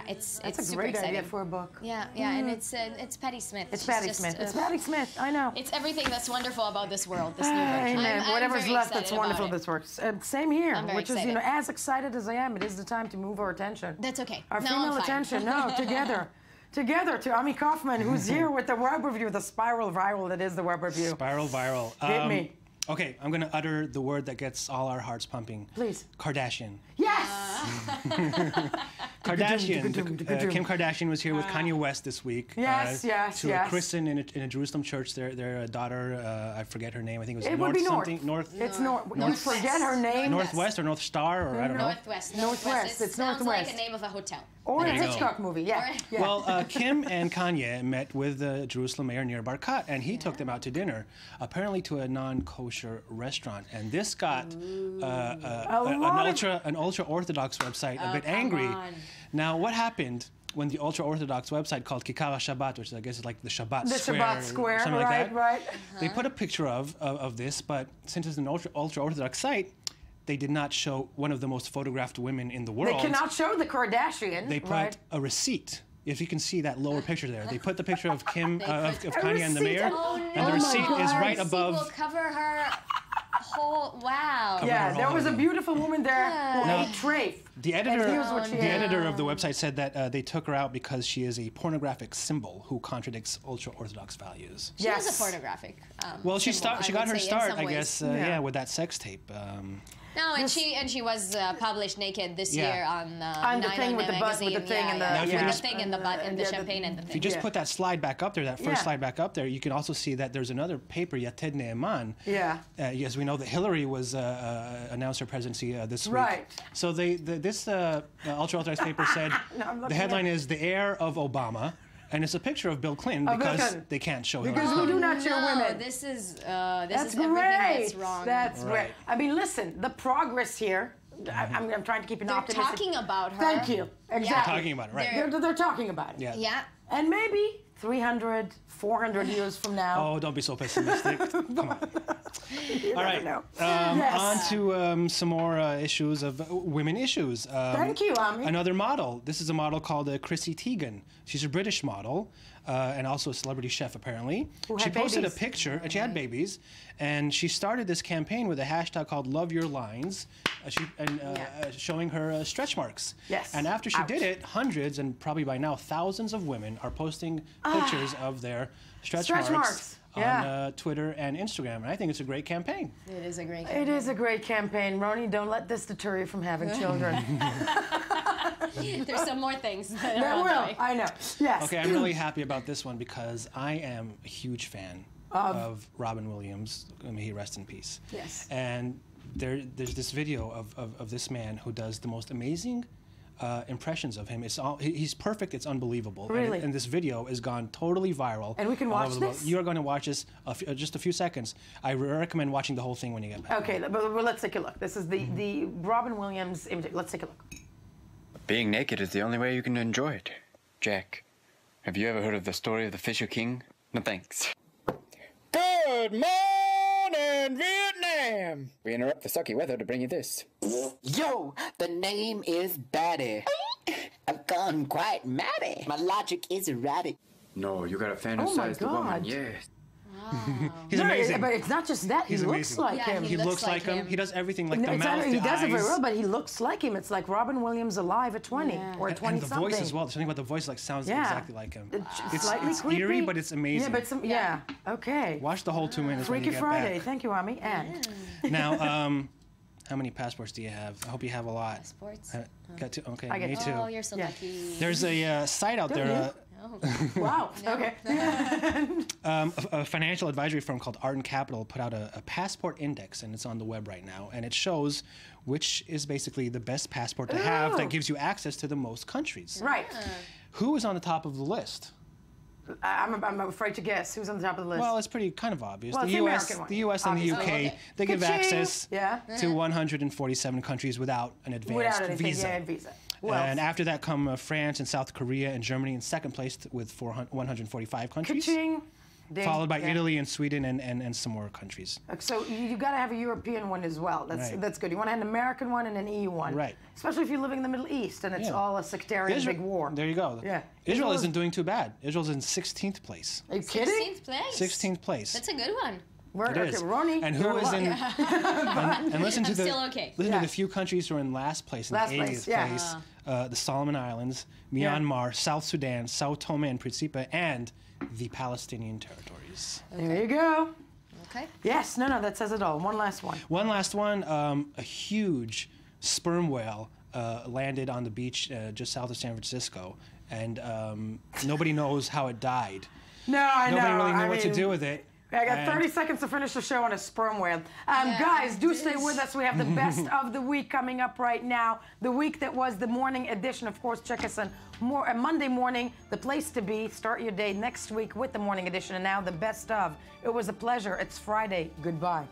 it's That's a super great exciting. idea for a book. And it's Patti Smith. It's Patti Smith. It's Patti Smith. I know. It's everything that's wonderful about this world. This new book. Whatever's left that's wonderful. This works. Same here. Which excited. is, as excited as I am, it is the time to move our attention. That's okay. Our female attention. No, together. Together to Ami Kaufman, who's here with the web review, the spiral viral that is the web review. Spiral viral. Hit me. Okay, I'm going to utter the word that gets all our hearts pumping. Please. Kardashian. Yes! Kardashian. Kim Kardashian was here with Kanye West this week. Yes. To christen in a Jerusalem church their daughter, I forget her name, I think it was It North would be something. North. It's North. You forget her name? Northwest or North Star, or I don't know. Northwest. It's Sounds Northwest. like a name of a hotel. Or a Hitchcock movie, yeah. Well, Kim and Kanye met with the Jerusalem mayor Nir Barkat, and he took them out to dinner, apparently to a non-kosher restaurant. And this got an ultra-Orthodox website a bit angry. Now, what happened when the ultra-Orthodox website called Kikar Shabbat, which I guess is like the Shabbat Square, Shabbat Square, something like that, right. They put a picture of this, but since it's an ultra-Orthodox site, they did not show one of the most photographed women in the world. They cannot show the Kardashian. They put a receipt. If you can see that lower picture there, they put the picture of Kim, of Kanye and the mayor, and the receipt is right above. Will cover her whole. Wow. Yeah, there was a beautiful woman there who ate trafe. The editor of the website said that they took her out because she is a pornographic symbol who contradicts ultra-Orthodox values. She is a pornographic. Well, she symbol, got her start, I guess, yeah, with that sex tape. No, and she was published naked this year on the thing with the butt, with the thing and the thing and the butt and the champagne and the thing. If you just put that slide back up there, that first slide back up there, you can also see that there's another paper, Yated Ne'eman. Yeah. As we know that Hillary was announced her presidency this week. Right. So this ultra-Orthodox paper said the headline is "The Heir of Obama." And it's a picture of Bill Clinton because they can't show him. Because we do not show women. This is that's everything that's wrong. That's great. I mean, listen, the progress here. I'm trying to keep an optimistic. They're talking about her. Thank you. Exactly. They're talking about it, right? They're talking about it. Yeah. And maybe 300, 400 years from now. Oh, don't be so pessimistic. Come on. All right. Yes. On to some more issues of women issues. Thank you, Ami. Another model. This is a model called Chrissy Teigen. She's a British model and also a celebrity chef, apparently. She posted a picture, and she had babies, and she started this campaign with a hashtag called Love Your Lines, showing her stretch marks. Yes. And after she did it, hundreds and probably by now thousands of women are posting pictures of their stretch marks. On Twitter and Instagram, and I think it's a great campaign. It is a great campaign. It is a great campaign. Roni, don't let this deter you from having children. There's some more things that There are on the will. way. I know. Yes. Okay, I'm really happy about this one because I am a huge fan of Robin Williams. May he rest in peace. Yes. And there's this video of this man who does the most amazing impressions of him. He's perfect. It's unbelievable. Really? And this video has gone totally viral. And we can watch this? You are going to watch this just a few seconds. I recommend watching the whole thing when you get back. Okay, but let's take a look. This is the Robin Williams image. Let's take a look. Being naked is the only way you can enjoy it. Jack, have you ever heard of the story of the Fisher King? No thanks. Good morning, Vietnam! We interrupt the sucky weather to bring you this. Yo, the name is Batty. I've gone quite matty. My logic is erratic. No, you gotta fantasize the woman, yes. He's amazing. But it's not just that. He's he amazing. looks like him. He looks like him. He does everything like the It's mouth, not, he the does it very eyes. well, but he looks like him. It's like Robin Williams alive at 20 or 20 And the something. voice as well. Something about the voice sounds exactly like him. It's slightly creepy. Eerie, but it's amazing. Yeah, but okay. Watch the whole 2 minutes when Freaky you get Friday. back. Thank you, Ami. And Now, how many passports do you have? I hope you have a lot. Passports? Got two? Okay, I get me two. too. Oh, you're so lucky. There's a site out there. Wow. Okay. A financial advisory firm called Art and Capital put out a passport index, and it's on the web right now. And it shows which is basically the best passport to have that gives you access to the most countries. Right. Who is on the top of the list? I'm afraid to guess who's on the top of the list. Well, it's pretty kind of obvious. Well, the it's US, one, the US and the UK, obviously. they give access Yeah. to 147 countries without an advanced Without anything, visa. yeah, visa. And after that come France and South Korea and Germany in second place with 145 countries. Ka-ching. Followed by Italy and Sweden and some more countries. So you got to have a European one as well. That's good. You want an American one and an EU one. Right. Especially if you're living in the Middle East and it's all a sectarian big war. There you go. Yeah. Israel isn't doing too bad. Israel's in 16th place. Are you kidding? 16th place. 16th place. That's a good one. It is. Ronnie, and who is in? and listen to I'm the still okay. listen to the few countries who are in last place, in the 80th place. The Solomon Islands, Myanmar, South Sudan, Sao Tome and Principe, and the Palestinian territories. Okay. There you go. Okay. Yes. No. That says it all. One last one. One last one. A huge sperm whale landed on the beach just south of San Francisco, and nobody knows how it died. No, I know. Nobody really knew what to do with it. I got 30 seconds to finish the show on a sperm whale. Guys, do stay with us. We have the best of the week coming up right now. The week that was the morning edition. Of course, check us on Monday morning, the place to be. Start your day next week with the morning edition. And now the best of. It was a pleasure. It's Friday. Goodbye.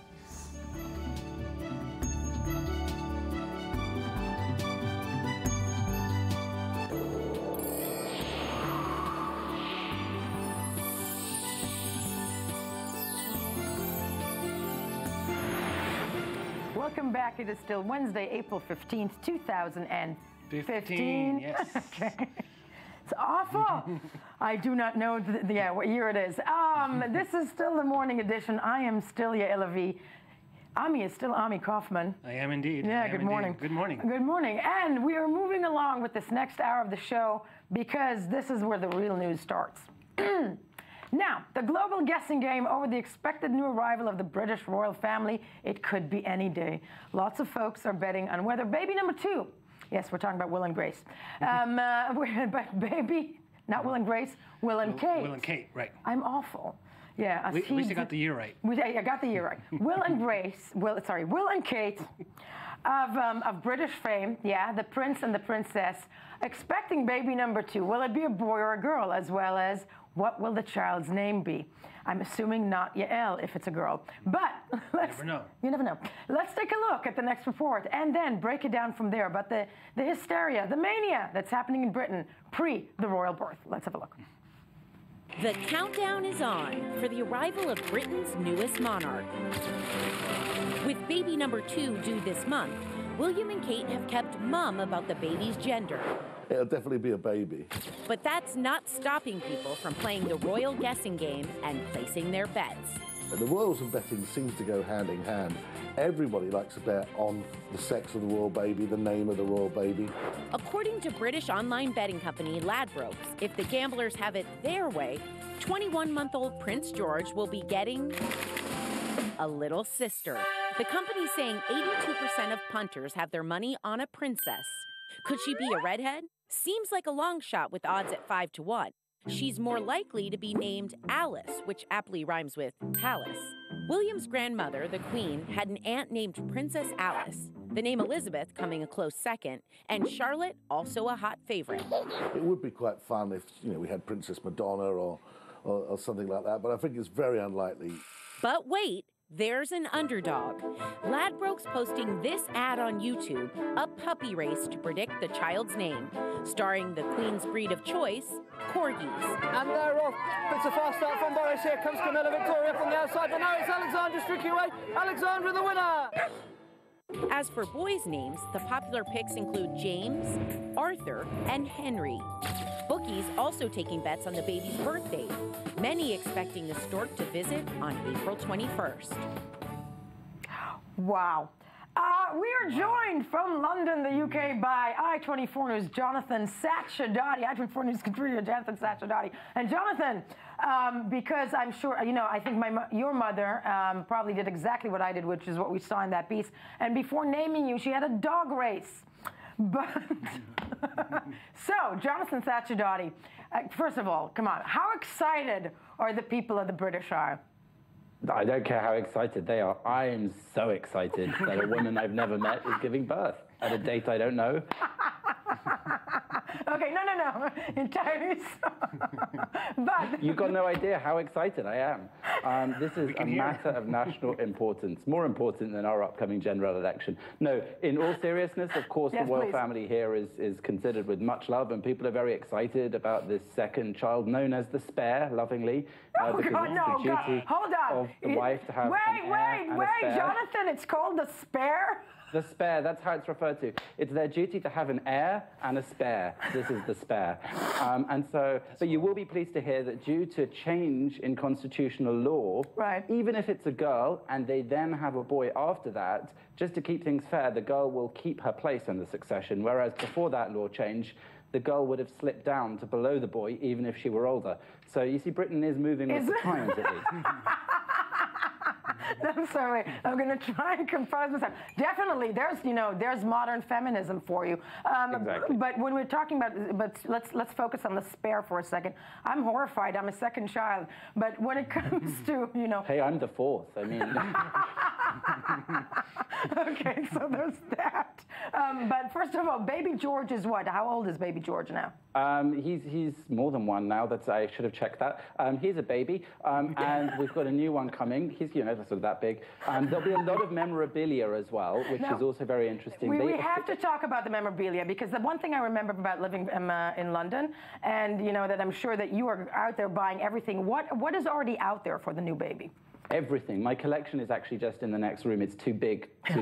Welcome back. It is still Wednesday, April 15th, 2015. Yes. Okay. It's awful. I do not know what year it is. This is still the morning edition. I am still Yael Avi. Ami is still Ami Kaufman. I am indeed. Yeah, good morning. Good morning. Good morning. And we are moving along with this next hour of the show because this is where the real news starts. Now, the global guessing game over the expected new arrival of the British royal family, it could be any day. Lots of folks are betting on whether baby number 2, yes, we're talking about Will and Grace, but baby, not Will and Grace, Will and Kate. Will and Kate, right. I'm awful. Yeah, at least you got the year right. I got the year right. Will and Kate of British fame, yeah, the prince and the princess, expecting baby number 2. Will it be a boy or a girl, as well as what will the child's name be? I'm assuming not Yael if it's a girl, but you never know. Let's take a look at the next report and then break it down from there about the hysteria, the mania that's happening in Britain pre the royal birth. Let's have a look. The countdown is on for the arrival of Britain's newest monarch. With baby number 2 due this month, William and Kate have kept mum about the baby's gender. It'll definitely be a baby. But that's not stopping people from playing the royal guessing game and placing their bets. The royals and betting seems to go hand in hand. Everybody likes to bet on the sex of the royal baby, the name of the royal baby. According to British online betting company Ladbrokes, if the gamblers have it their way, 21-month-old Prince George will be getting a little sister. The company's saying 82% of punters have their money on a princess. Could she be a redhead? Seems like a long shot with odds at 5 to 1. She's more likely to be named Alice, which aptly rhymes with palace. William's grandmother, the Queen, had an aunt named Princess Alice, the name Elizabeth coming a close second, and Charlotte also a hot favorite. It would be quite fun if, we had Princess Madonna or something like that, but I think it's very unlikely. But wait, there's an underdog. Ladbrokes posting this ad on YouTube, a puppy race to predict the child's name, starring the Queen's breed of choice, corgis. And they're off. It's a fast start from Boris. Here comes Camilla Victoria from the outside, but now it's Alexandra streaking away. Alexandra the winner! As for boys' names, the popular picks include James, Arthur, and Henry. Bookies also taking bets on the baby's birthday, many expecting the stork to visit on April 21st. Wow. We are joined from London, the UK, by I-24 News' Jonathan Sachadati, I-24 News contributor Jonathan Sachadati. And Jonathan, because I'm sure, I think your mother probably did exactly what I did, which is what we saw in that piece. And before naming you, she had a dog race. But so, Jonathan Sachadati, first of all, come on, how excited are the people of the British Isle? I don't care how excited they are. I am so excited that a woman I've never met is giving birth at a date I don't know. Okay, no. Entirely so. But You've got no idea how excited I am. This is a matter of national importance, more important than our upcoming general election. No, in all seriousness, of course, the royal family here is considered with much love, and people are very excited about this second child, known as the spare, lovingly, because it's the duty of the wife to have an heir and a spare. Jonathan, it's called the spare? The spare, that's how it's referred to. It's their duty to have an heir and a spare. This is the spare. But you will be pleased to hear that due to change in constitutional law, even if it's a girl and they then have a boy after that, just to keep things fair, the girl will keep her place in the succession, whereas before that law change, the girl would have slipped down to below the boy, even if she were older. So you see, Britain is moving with the times, at least. I'm sorry. I'm going to try and compose myself. Definitely, there's modern feminism for you. Exactly. But when we're talking about, let's focus on the spare for a second. I'm horrified. I'm a second child. But when it comes to, Hey, I'm the fourth. I mean. Okay, so there's that. But first of all, baby George is what? How old is baby George now? He's more than one now. I should have checked that. He's a baby, and we've got a new one coming. He's, sort of that big. There'll be a lot of memorabilia as well, which is also very interesting. We have to talk about the memorabilia, because the one thing I remember about living in London, and that I'm sure that you are out there buying everything. What is already out there for the new baby? Everything. My collection is actually just in the next room. It's too big to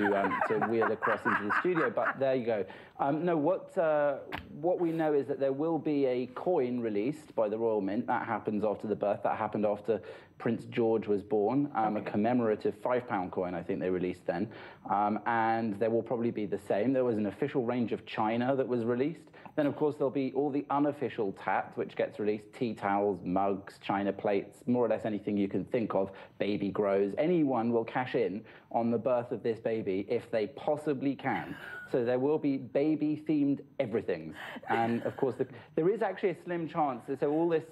wheel across into the studio, but there you go. No, what we know is that there will be a coin released by the Royal Mint. That happens after the birth. That happened after Prince George was born. A commemorative £5 coin, I think they released then. And there will probably be the same. There was an official range of china that was released. Then, of course, there'll be all the unofficial tat, which gets released: tea towels, mugs, china plates, more or less anything you can think of. Baby grows. Anyone will cash in on the birth of this baby if they possibly can. So there will be baby-themed everything. And, of course, there is actually a slim chance. So all this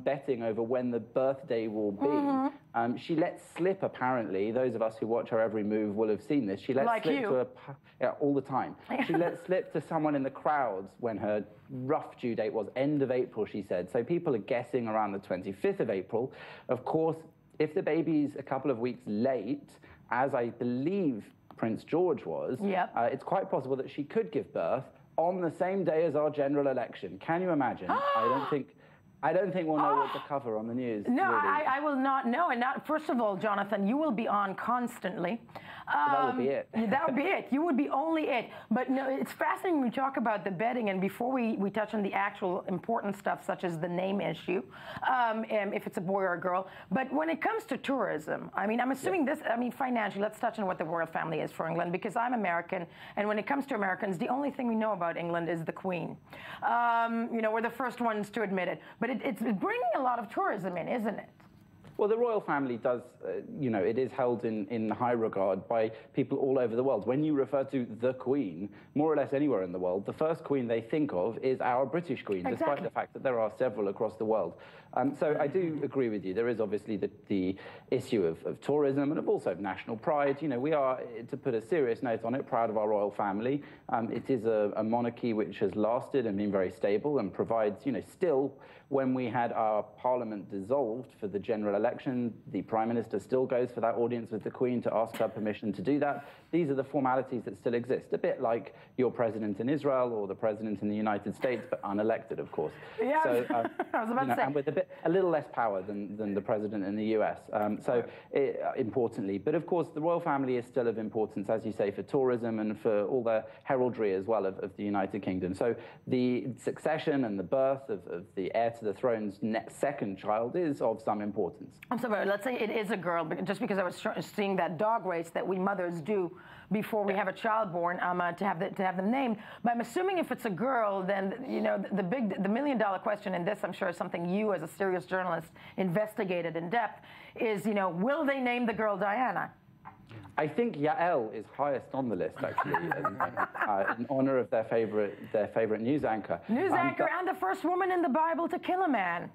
betting over when the birthday will be, she lets slip, apparently. Those of us who watch her every move will have seen this. She lets slip to all the time. She lets slip to someone in the crowds when her rough due date was end of April, she said. So people are guessing around the 25th of April. Of course, if the baby's a couple of weeks late, as I believe Prince George was, it's quite possible that she could give birth on the same day as our general election. Can you imagine? I don't think we'll know what to cover on the news. No, really. I will not know. And first of all, Jonathan, you will be on constantly. That would be it. That would be it. You would be only it. But no, it's fascinating when we talk about the betting, and before we touch on the actual important stuff, such as the name issue, if it's a boy or a girl. But when it comes to tourism, I mean, I'm assuming financially, let's touch on what the royal family is for England, because I'm American, and when it comes to Americans, the only thing we know about England is the Queen. We're the first ones to admit it. But it's bringing a lot of tourism in, isn't it? Well, the royal family does, it is held in high regard by people all over the world. When you refer to the Queen, more or less anywhere in the world, the first Queen they think of is our British Queen, despite the fact that there are several across the world. So I do agree with you. There is obviously the issue of tourism and of also national pride. We are, to put a serious note on it, proud of our royal family. It is a monarchy which has lasted and been very stable and provides, still, when we had our parliament dissolved for the general election, the Prime Minister still goes for that audience with the Queen to ask her permission to do that. These are the formalities that still exist, a bit like your president in Israel or the president in the United States, but unelected, of course. Yeah, so, I was about to say. And with a little less power than the president in the US. Importantly. But, of course, the royal family is still of importance, as you say, for tourism and for all the heraldry as well of the United Kingdom. So the succession and the birth of the heir to the throne's second child is of some importance. I'm sorry, let's say it is a girl, just because I was seeing that dog race that we mothers do before we have a child born, to have them named. But I'm assuming if it's a girl, then the million-dollar question in this, I'm sure, is something you, as a serious journalist, investigated in depth. Is will they name the girl Diana? I think Yael is highest on the list, actually, in honor of their favorite news anchor. News anchor and the first woman in the Bible to kill a man.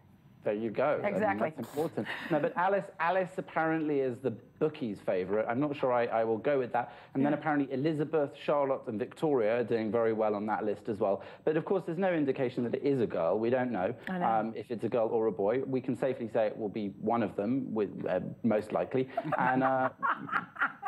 There you go. Exactly. That's important. No, but Alice apparently is the bookies' favourite. I'm not sure I will go with that. And then apparently Elizabeth, Charlotte, and Victoria are doing very well on that list as well. But of course, there's no indication that it is a girl. We don't know, if it's a girl or a boy. We can safely say it will be one of them, most likely. And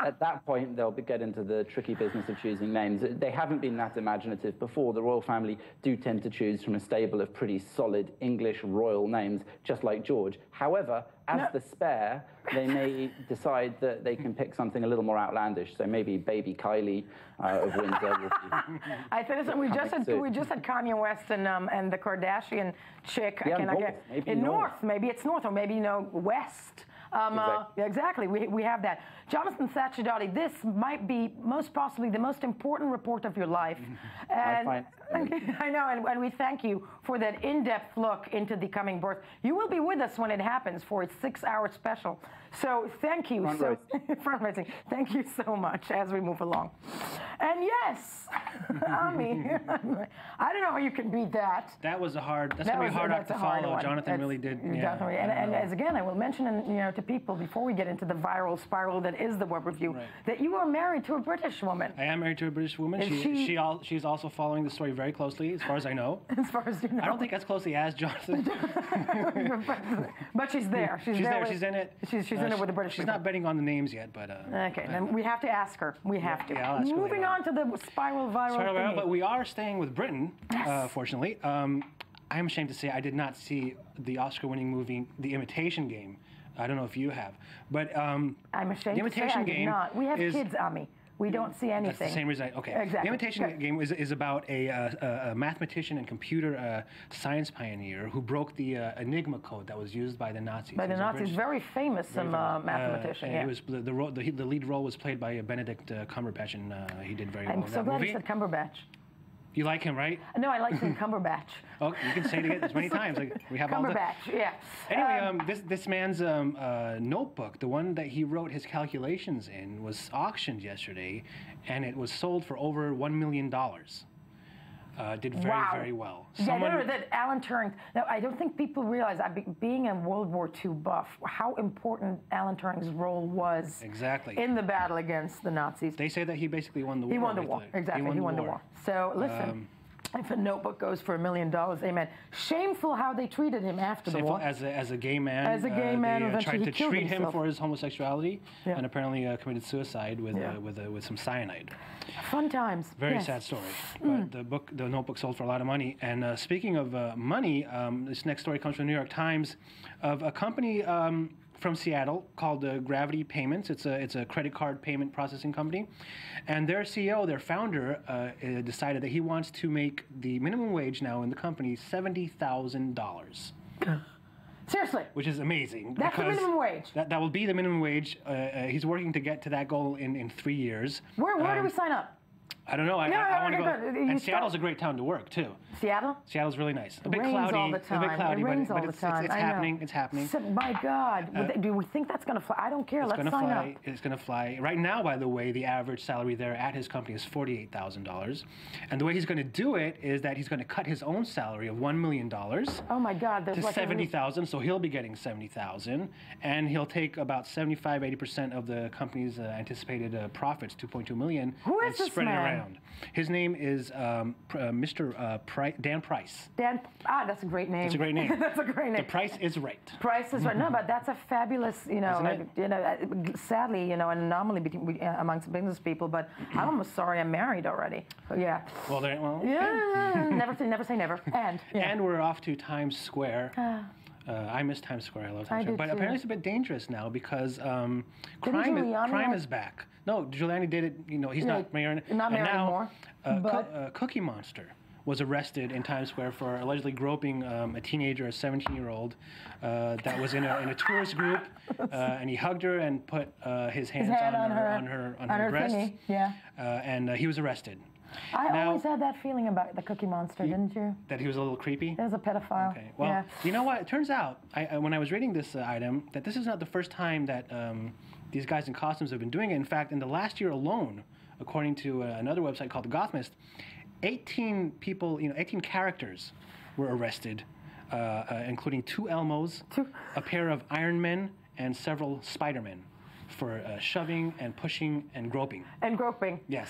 at that point, they'll get into the tricky business of choosing names. They haven't been that imaginative before. The royal family do tend to choose from a stable of pretty solid English royal names, just like George. However, as the spare, they may decide that they can pick something a little more outlandish. So maybe baby Kylie of Windsor will be. I think we just had Kanye West and the Kardashian chick. North. Maybe it's North, or maybe West. Exactly. We have that. Jonathan Sachidati, this might be most possibly the most important report of your life. And I know, and we thank you for that in-depth look into the coming birth. You will be with us when it happens for its 6-hour special. So thank you. Front-raising. Thank you so much as we move along. And yes, Ami, I don't know how you can beat that. That's going to be a hard act to follow. Jonathan really did. Definitely. And as again, I will mention, to people before we get into the viral spiral that is the web review, that you are married to a British woman. I am married to a British woman. She's also following the story very closely, as far as I know. As far as you know. I don't think as closely as Jonathan. But she's there. She's there. She's in it. She's in it with the British She's people. not betting on the names yet, but... okay, then we have to ask her. We have to. Yeah, I'll ask her Moving on to the spiral viral but we are staying with Britain, fortunately. I am ashamed to say I did not see the Oscar-winning movie, The Imitation Game. I don't know if you have, but I'm ashamed to say I did not. We have kids, Ami. We don't see anything. That's the same reason. Okay. Exactly. The Imitation Game is about a mathematician and computer science pioneer who broke the Enigma code that was used by the Nazis. By the Nazis, very famous mathematician. It was the lead role was played by Benedict Cumberbatch, and he did very well in that I'm so glad movie. you said Cumberbatch. You like him, right? No, I like him Cumberbatch. Oh, you can say it as many times. Like we have Cumberbatch, yeah. Anyway, this man's notebook, the one that he wrote his calculations in, was auctioned yesterday, and it was sold for over $1 million. Did very well. Yeah, that Alan Turing. Now, I don't think people realize, being a World War II buff, how important Alan Turing's role was in the battle against the Nazis. They say that he basically won the war. He won the war, exactly. He won the war. So listen, if a notebook goes for $1 million, amen. Shameful how they treated him after the war. As a gay man. As a gay man, they tried to treat himself. him for his homosexuality, and apparently committed suicide with some cyanide. Fun times. Very sad story. But the notebook sold for a lot of money. And speaking of money, this next story comes from the New York Times of a company from Seattle called Gravity Payments. It's a credit card payment processing company, and their CEO, their founder, decided that he wants to make the minimum wage now in the company $70,000. Seriously. Which is amazing. That's the minimum wage. That will be the minimum wage. He's working to get to that goal in 3 years. Where do we sign up? I don't know. I want to go. And Seattle's a great town to work too. Seattle? Seattle's really nice. A bit rains cloudy. All the time. A bit cloudy, it rains but all the time. it's happening. It's happening. So, my God, do we think that's going to fly? I don't care. Let's sign up. It's going to fly. Right now, by the way, the average salary there at his company is $48,000, and the way he's going to do it is that he's going to cut his own salary of $1 million. Oh my God! To like $70,000, so he'll be getting $70,000, and he'll take about 75-80% of the company's anticipated profits, $2.2 million, and spread it around. His name is Mr. Dan Price. That's a great name. It's a great name. That's a great name. The price is right. Price is right. No, but that's a fabulous, sadly, an anomaly amongst business people. But I'm almost sorry I'm married already. But yeah. Never say never. And we're off to Times Square. I miss Times Square. I love Times Square. But apparently it's a bit dangerous now because crime is back. No, Giuliani did it. He's not mayor. Not mayor anymore. Cookie Monster was arrested in Times Square for allegedly groping a teenager, a 17-year-old, that was in a tourist group, and he hugged her and put his hands on her breast. Thingy. Yeah. And he was arrested. I always had that feeling about the Cookie Monster, didn't you? That he was a little creepy? He was a pedophile. Okay. Well, you know what? It turns out, when I was reading this item, that this is not the first time that these guys in costumes have been doing it. In fact, in the last year alone, according to another website called The Gothmist, 18 people, 18 characters were arrested, including 2 Elmos, a pair of Iron Men, and several Spider-Men for shoving and pushing and groping. And groping. Yes.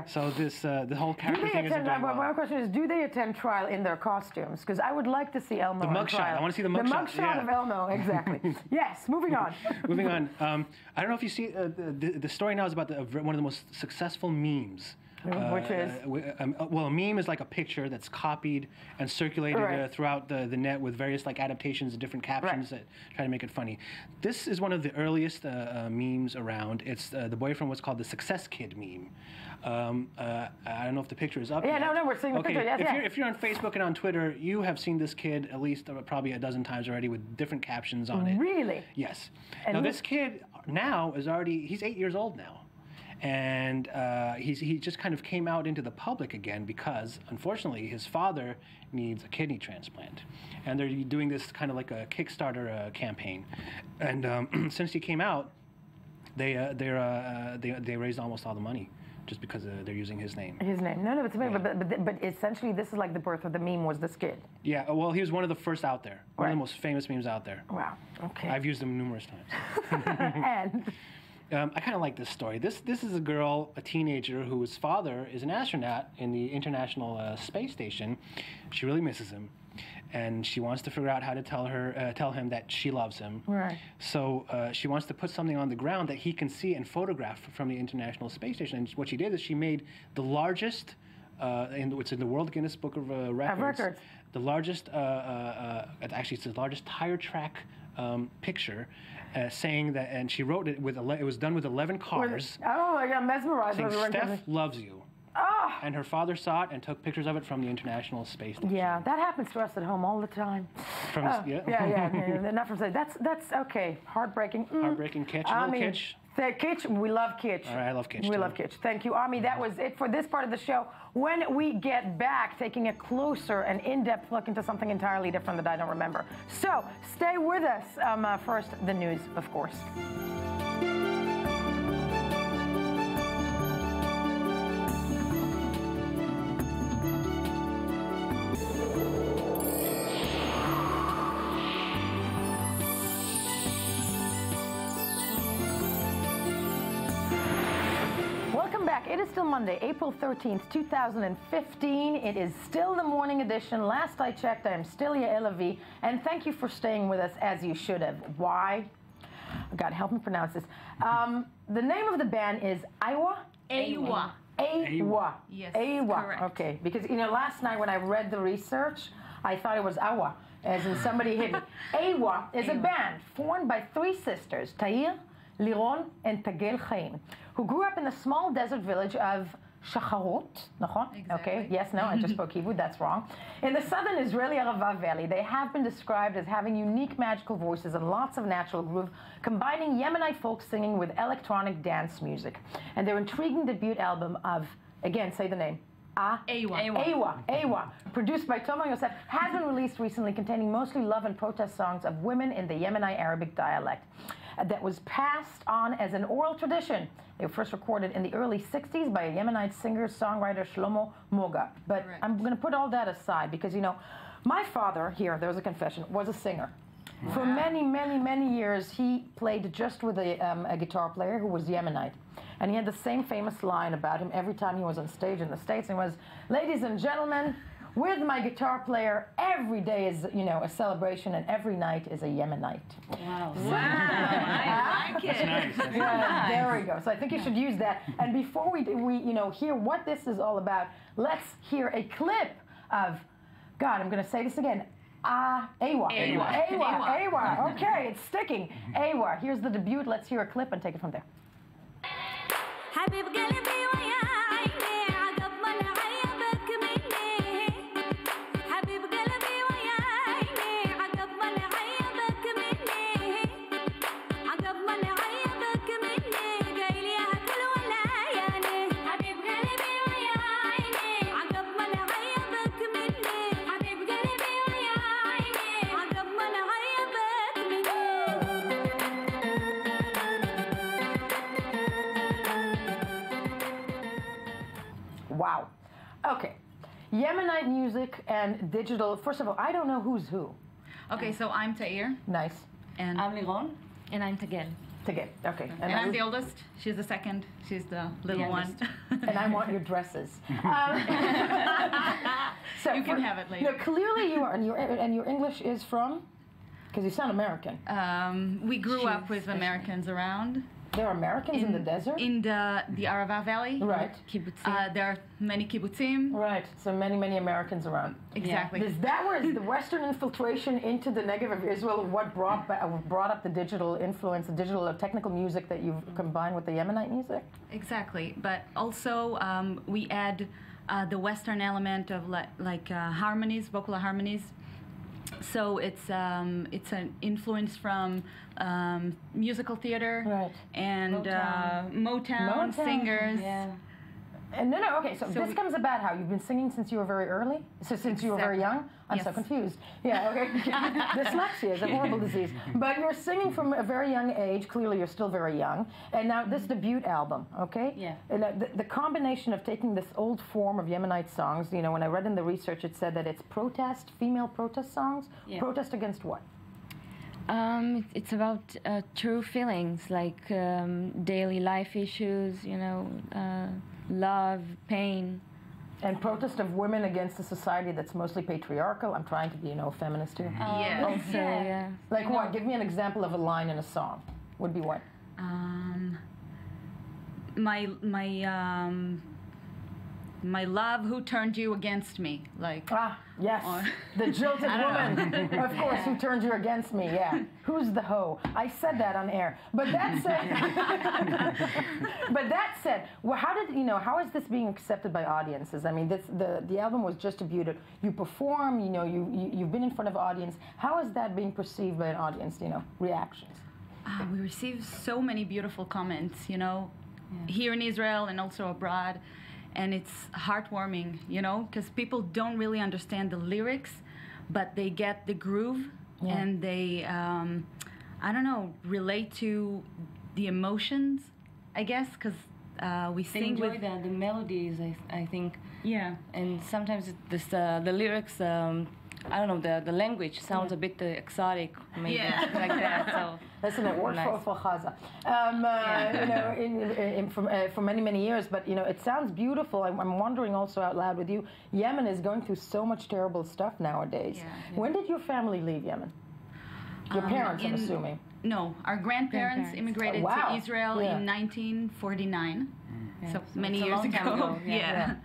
So the whole character thing isn't doing well. My question is, do they attend trial in their costumes? Because I would like to see Elmo the mugshot. I want to see the mugshot. The mugshot of Elmo, exactly. Yes, moving on. Moving on. I don't know if you see, the story now is about one of the most successful memes. Which is? Well, a meme is like a picture that's copied and circulated throughout the net with various adaptations and different captions that try to make it funny. This is one of the earliest memes around. It's the boy from what's called the Success Kid meme. I don't know if the picture is up yet. No, we're seeing the picture. If you're on Facebook and on Twitter, you have seen this kid at least probably a dozen times already with different captions on it. Really? Yes. Now this kid now is he's 8 years old now. And he just kind of came out into the public again because, unfortunately, his father needs a kidney transplant. And they're doing this kind of like a Kickstarter campaign. And since he came out, they raised almost all the money just because they're using his name. His name. No, it's but essentially this is like the birth of the meme was this kid. Yeah, well, he was one of the first out there. One of the most famous memes out there. Wow, okay. I've used them numerous times. And... I kind of like this story. This is a girl, a teenager, whose father is an astronaut in the International Space Station. She really misses him, and she wants to figure out how to tell him that she loves him. Right. So she wants to put something on the ground that he can see and photograph from the International Space Station. And what she did is she made the largest, it's in the World Guinness Book of Records. The largest, actually it's the largest tire track picture. saying that, and she wrote it with, it was done with 11 cars. Oh, I got mesmerized. Saying, Steph loves you. Oh. And her father saw it and took pictures of it from the International Space Station. Yeah, that happens to us at home all the time. From, yeah, not from that's okay. Heartbreaking. Heartbreaking kitsch, little kitsch. Kitsch, we love kitsch. All right, I love kitsch. We love kitsch. Thank you, Ami. That was it for this part of the show. When we get back, taking a closer and in-depth look into something entirely different that I don't remember. So stay with us. First, the news, of course. It is still Monday, April 13th, 2015. It is still the morning edition. Last I checked, I am still Yael Avi, and thank you for staying with us as you should have. Why? God, help me pronounce this. The name of the band is Aiwa? Aiwa. Aiwa. Yes, Aiwa. correct. Okay, because, you know, last night when I read the research, I thought it was Awa, as in somebody hit me. Aiwa is a band formed by three sisters, Tair, Liron, and Tagel Chaim, who grew up in the small desert village of Shacharot. Exactly. Okay, yes, no, I just spoke Hebrew, that's wrong. In the southern Israeli Arava Valley, they have been described as having unique magical voices and lots of natural groove, combining Yemenite folk singing with electronic dance music. And their intriguing debut album of, again, say the name, Aiwa, produced by Tomer Yosef, has been released recently, containing mostly love and protest songs of women in the Yemeni Arabic dialect that was passed on as an oral tradition. They were first recorded in the early 60s by a Yemenite singer-songwriter Shlomo Moga. But I'm going to put all that aside because, you know, my father, here, there's a confession, was a singer. Wow. For many, many, many years, he played just with a guitar player who was Yemenite. And he had the same famous line about him every time he was on stage in the States. And it was, ladies and gentlemen, with my guitar player, every day is, you know, a celebration, and every night is a Yemenite. Wow. Wow. I like it. That's nice. Yeah, there we go. So I think you should use that. And before we you know, hear what this is all about, let's hear a clip of, God, I'm going to say this again, Aiwa. Okay, it's sticking. Aiwa. Here's the debut. Let's hear a clip and take it from there. Wow. Okay. Yemenite music and digital. First of all, I don't know who's who. Okay, so I'm Tair. Nice. And I'm Liron. And I'm Tagel. Tagel, okay. And I'm the oldest. She's the second. She's the little one. And I want your dresses. So you can have it later. No, clearly you are, and your English is from? Because you sound American. We grew up with Americans around. There are Americans in the desert? In the Arava Valley. Right. There are many kibbutzim. Right. So many, many Americans around. Exactly. Is that where the Western infiltration into the Negev of Israel what brought up the digital influence, the digital technical music that you've combined with the Yemenite music? Exactly. But also we add the Western element of harmonies, vocal harmonies. So it's an influence from musical theater, right, and Motown singers. Yeah. And okay, so this comes about how you've been singing since you were very early? So since you were very young? I'm so confused. Yeah, okay. Dyslexia is a horrible disease. But you're singing from a very young age. Clearly, you're still very young. And now this debut album, okay? Yeah. And the combination of taking this old form of Yemenite songs, you know, when I read in the research, it said that it's female protest songs. Yeah. Protest against what? It's about true feelings, like daily life issues, you know, love, pain. And protest of women against a society that's mostly patriarchal. I'm trying to be, you know, feminist here. Yes. Also, yeah. Like what? Give me an example of a line in a song. Would be what? my love, who turned you against me? Like, yes, the jilted woman, of course, who turned you against me. Yeah, who's the hoe? I said that on air. But that said, well, how is this being accepted by audiences? I mean, the album was just debuted. You perform, you've been in front of audience. How is that being perceived by an audience? Reactions. We received so many beautiful comments, here in Israel and also abroad. And it's heartwarming, because people don't really understand the lyrics, but they get the groove and they, relate to the emotions, I guess, because we They sing enjoy with the melodies, I think. Yeah. And sometimes the lyrics, I don't know, the language sounds a bit exotic, maybe, like that. So listen, it worked for Gaza, for many, many years. But it sounds beautiful. I'm wondering also out loud with you. Yemen is going through so much terrible stuff nowadays. Yeah. When did your family leave Yemen? Your parents, I'm assuming. No, our grandparents immigrated to Israel in 1949. So many years ago. Yeah.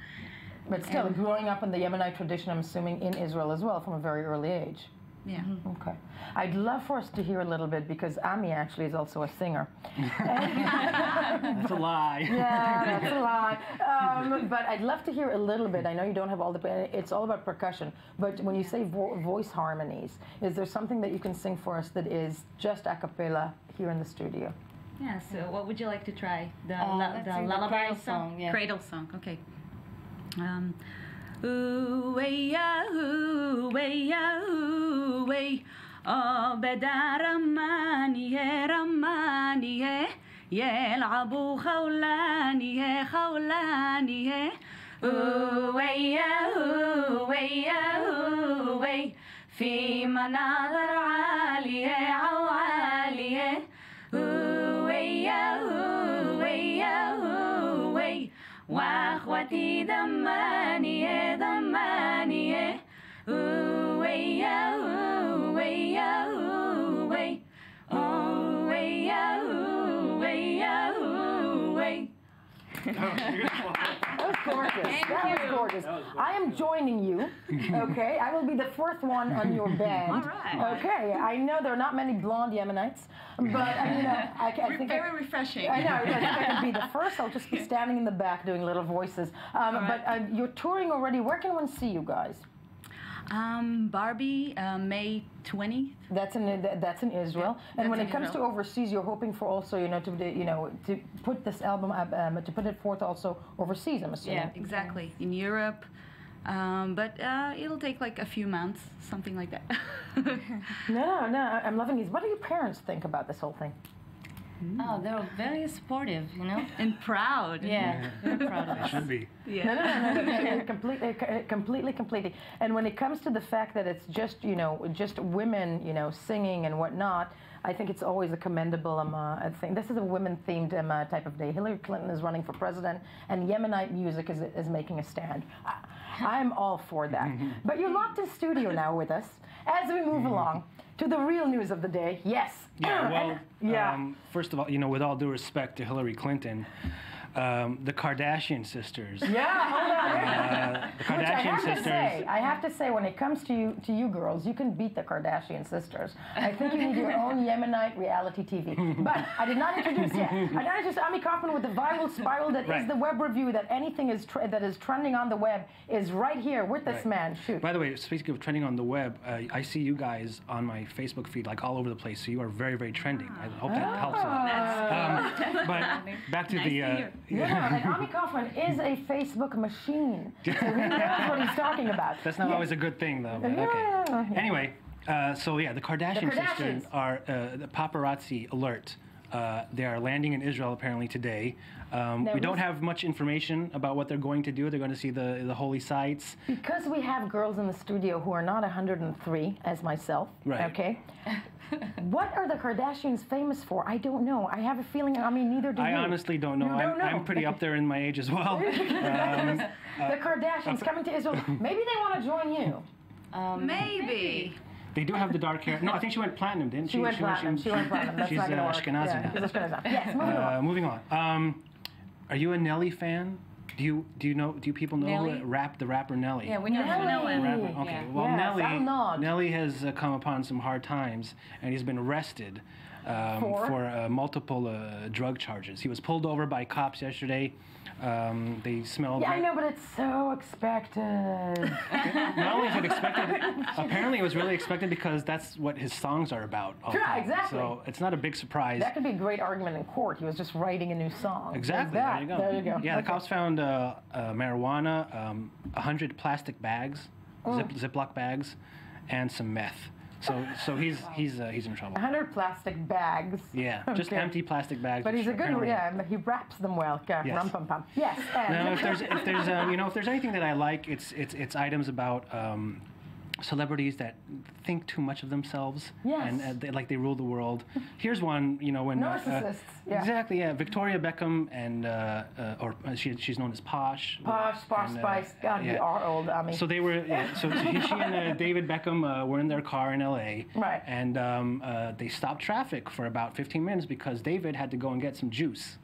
But still, growing up in the Yemenite tradition, I'm assuming in Israel as well from a very early age. Yeah. Okay. I'd love for us to hear a little bit because Ami actually is also a singer. That's a lie. Yeah, that's a lie. But I'd love to hear a little bit. I know you don't have all the... It's all about percussion. But when you say voice harmonies, is there something that you can sing for us that is just a cappella here in the studio? Yeah, so what would you like to try? The lullaby song? Yeah. Cradle song, okay. Ooh-way-ya, ooh-way-ya, ooh-way. Oh, beda ramani-ye, ramani-ye. Yel'abu khawlani-ye, khawlani-ye. Ooh-way-ya, ooh-way-ya, ooh-way. Fi manadar 'aliye, 'aliye. Ooh-way-ya, ooh-way-ya, ooh-way. واخوتي دمانية دمانية ويا ويا وي ويا ويا وي. That was gorgeous. That was gorgeous. I am joining you. Okay, I will be the fourth one on your band. All right. Okay, I know there are not many blonde Yemenites, but I think very refreshing. I know. I think I can be the first. I'll just be standing in the back doing little voices. But you're touring already. Where can one see you guys? Barbie, May 20th. That's in Israel. And when it comes to overseas, you're hoping for also, to put this album up, to put it forth also overseas, I'm assuming. Yeah, exactly. In Europe. But it'll take like a few months, something like that. No, I'm loving these. What do your parents think about this whole thing? Oh, they're very supportive, and proud. Yeah, they're proud of us. They should be. Yeah. No, completely. And when it comes to the fact that it's just, just women, singing and whatnot, I think it's always a commendable thing. This is a women-themed type of day. Hillary Clinton is running for president, and Yemenite music is making a stand. I'm all for that. But you're locked in studio now with us as we move along to the real news of the day. Yes. Yeah, well, first of all, with all due respect to Hillary Clinton, the Kardashian sisters. Yeah, hold on. The Kardashian sisters. I have to say, when it comes to you girls, you can beat the Kardashian sisters. I think you need your own Yemenite reality TV. But I did not introduce yet. I did not introduce Ami Kaufman with the viral spiral that is the web review, that anything that is trending on the web is right here with this man. Shoot. By the way, speaking of trending on the web, I see you guys on my Facebook feed like all over the place, so you are very, very trending. I hope that helps a lot. But back to the... Yeah, and Ami Kaufman is a Facebook machine, so he knows what he's talking about. That's not always a good thing, though. But okay. Anyway, the Kardashian sisters are the paparazzi alert. They are landing in Israel apparently today. We don't have much information about what they're going to do. They're going to see the holy sites. Because we have girls in the studio who are not 103, as myself, okay? What are the Kardashians famous for? I don't know. I have a feeling, neither do you. I honestly don't know. I'm pretty up there in my age as well. The Kardashians coming to Israel. Maybe they want to join you. Maybe. They do have the dark hair. No, I think she went platinum, didn't she? She went platinum. That's not going to work. Ashkenazi now. Yes, moving on. Moving on. Are you a Nelly fan? Do you people know Nelly? the rapper Nelly? Yeah, we know Nelly. Rapper, okay. Yeah. Well, Yes, Nelly has come upon some hard times, and he's been arrested for multiple drug charges. He was pulled over by cops yesterday. They smelled. Yeah, I know, but it's so expected. Not only is it expected, apparently it was really expected because that's what his songs are about. Sure, exactly. So it's not a big surprise. That could be a great argument in court. He was just writing a new song. Exactly. Like There you go. There you go. Yeah, Okay. the cops found marijuana, 100 plastic bags, Ziploc bags, and some meth. So he's in trouble. 100 plastic bags. Yeah, just Okay. empty plastic bags. But he's a good, apparently- but he wraps them well. Yes. Rum pum pum. Yes. And Now, if there's anything that I like, it's items about celebrities that think too much of themselves. Yes. And they rule the world. Here's one, when narcissists. Yeah. Exactly. Yeah, Victoria Beckham and she's known as Posh. Posh and, Spice. God, we are old. I mean. So they were. Yeah, so she and David Beckham were in their car in L.A. Right. And they stopped traffic for about 15 minutes because David had to go and get some juice.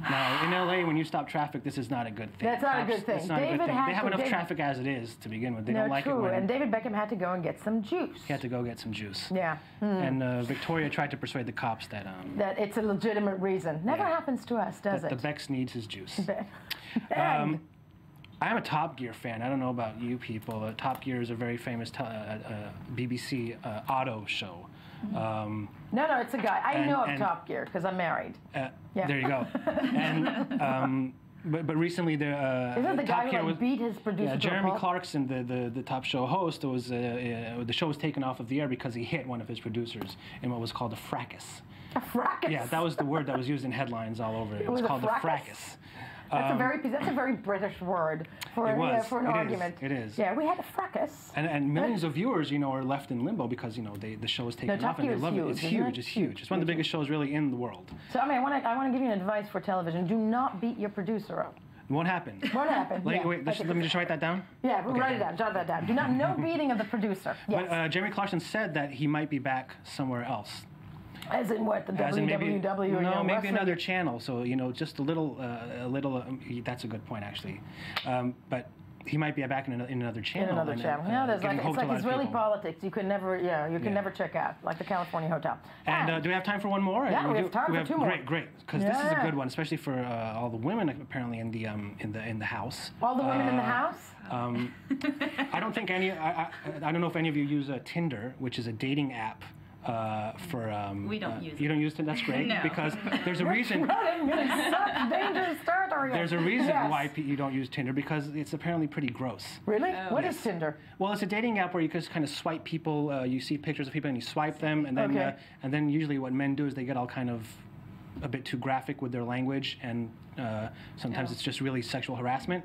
Now, in LA, when you stop traffic, this is not a good thing. That's not a good thing. It's not a good thing. They have enough traffic as it is to begin with. They don't like it when... And David Beckham had to go and get some juice. He had to go get some juice. Yeah. And Victoria tried to persuade the cops that... that it's a legitimate reason. Never happens to us, does it? The Bex needs his juice. I'm a Top Gear fan. I don't know about you people. Top Gear is a very famous BBC auto show. No, it's a guy. I know of Top Gear because I'm married. Yeah. There you go. And but recently isn't the Top guy Gear who beat his producer? Jeremy Clarkson, the top show host, was the show was taken off of the air because he hit one of his producers in what was called a fracas. A fracas. Yeah, that was the word that was used in headlines all over. It was called a fracas. That's a very British word for an argument. It is. Yeah, we had a fracas. And millions of viewers, are left in limbo because the show is taken off and they love it. It's huge. It's huge. It's one of the biggest shows really in the world. So I want to give you an advice for television. Do not beat your producer up. It won't happen. Won't happen. Wait, let me just write that down. Yeah, write it down. Jot that down. Do not no beating of the producer. Yes. But Jeremy Clarkson said that he might be back somewhere else. As in what, the WWW? No, maybe another channel. So just a little. That's a good point, actually. But he might be back in another channel. In another channel. It's like Israeli politics. You can never, never check out, like the California Hotel. And do we have time for one more? Yeah, we have time for two more. Great, because this is a good one, especially for all the women apparently in the house. All the women in the house. I don't think any. I don't know if any of you use Tinder, which is a dating app. We don't use it. You don't use it? That's great. No. Because there's a reason. Such dangerous territory. There's a reason why you don't use Tinder, because it's apparently pretty gross. Really? What is Tinder? Well, it's a dating app where you just kind of swipe people. You see pictures of people and you swipe them, and then usually what men do is they get all kind of a bit too graphic with their language, and sometimes it's just really sexual harassment.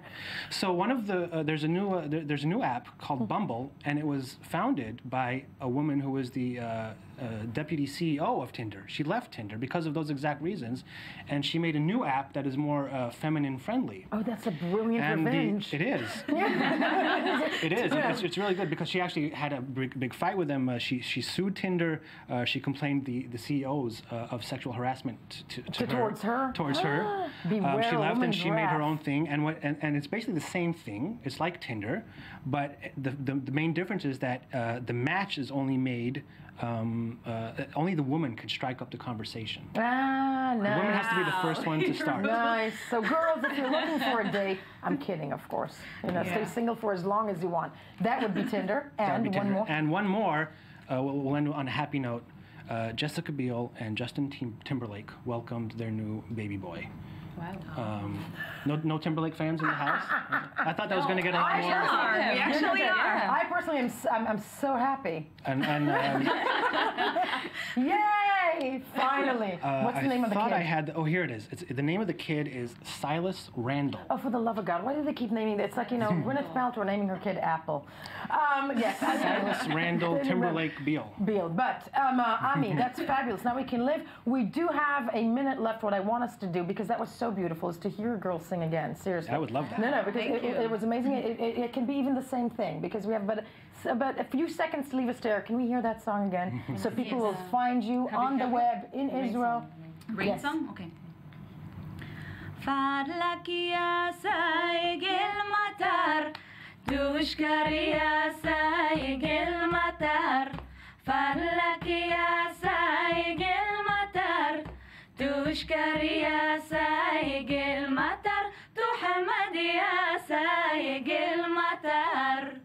So one of the there's a new app called Bumble, and it was founded by a woman who was the deputy CEO of Tinder. She left Tinder because of those exact reasons, and she made a new app that is more feminine friendly. Oh, that's a brilliant revenge. It is. It is. It's really good because she actually had a big fight with them. She sued Tinder. She complained the CEOs of sexual harassment towards her. She left and she made her own thing, and it's basically the same thing. It's like Tinder, but the main difference is that the match is only made. Only the woman can strike up the conversation. Nice. The woman has to be the first one to start. Nice. So girls, if you're looking for a date, I'm kidding, of course. Stay single for as long as you want. That would be Tinder. And one more. And one more. We'll end on a happy note. Jessica Biel and Justin Timberlake welcomed their new baby boy. Wow. No Timberlake fans in the house? I thought that was going to get a lot more. We actually are. I personally I'm so happy. And Yay! Finally. What's the name of the kid? Here it is. The name of the kid is Silas Randall. Oh, for the love of God. Why do they keep naming it? It's like, Gwyneth Paltrow naming her kid Apple. Yes. Silas Randall Timberlake Beal. But, Ami, that's fabulous. Now we can live. We do have a minute left. What I want us to do, because that was so beautiful, is to hear a girl sing again. Seriously. I would love that. No, because it was amazing. It can be even the same thing, because we have but a few seconds to leave us there. Can we hear that song again? So people will find you on the web in Israel. Rain song? Okay. فضلك يا سايق المطر تشكر يا سايق المطر فضلك يا سايق المطر تشكر يا سايق المطر تحمد يا سايق المطر.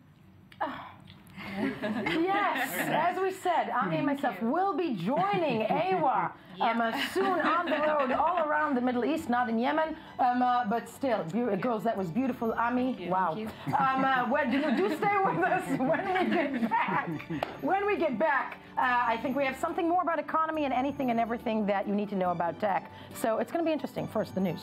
Yes, as we said, Ami and myself will be joining AWA soon on the road all around the Middle East, not in Yemen, but still, girls, that was beautiful. Ami, wow. Do stay with us when we get back. When we get back, I think we have something more about economy and anything and everything that you need to know about tech. So it's going to be interesting. First, the news.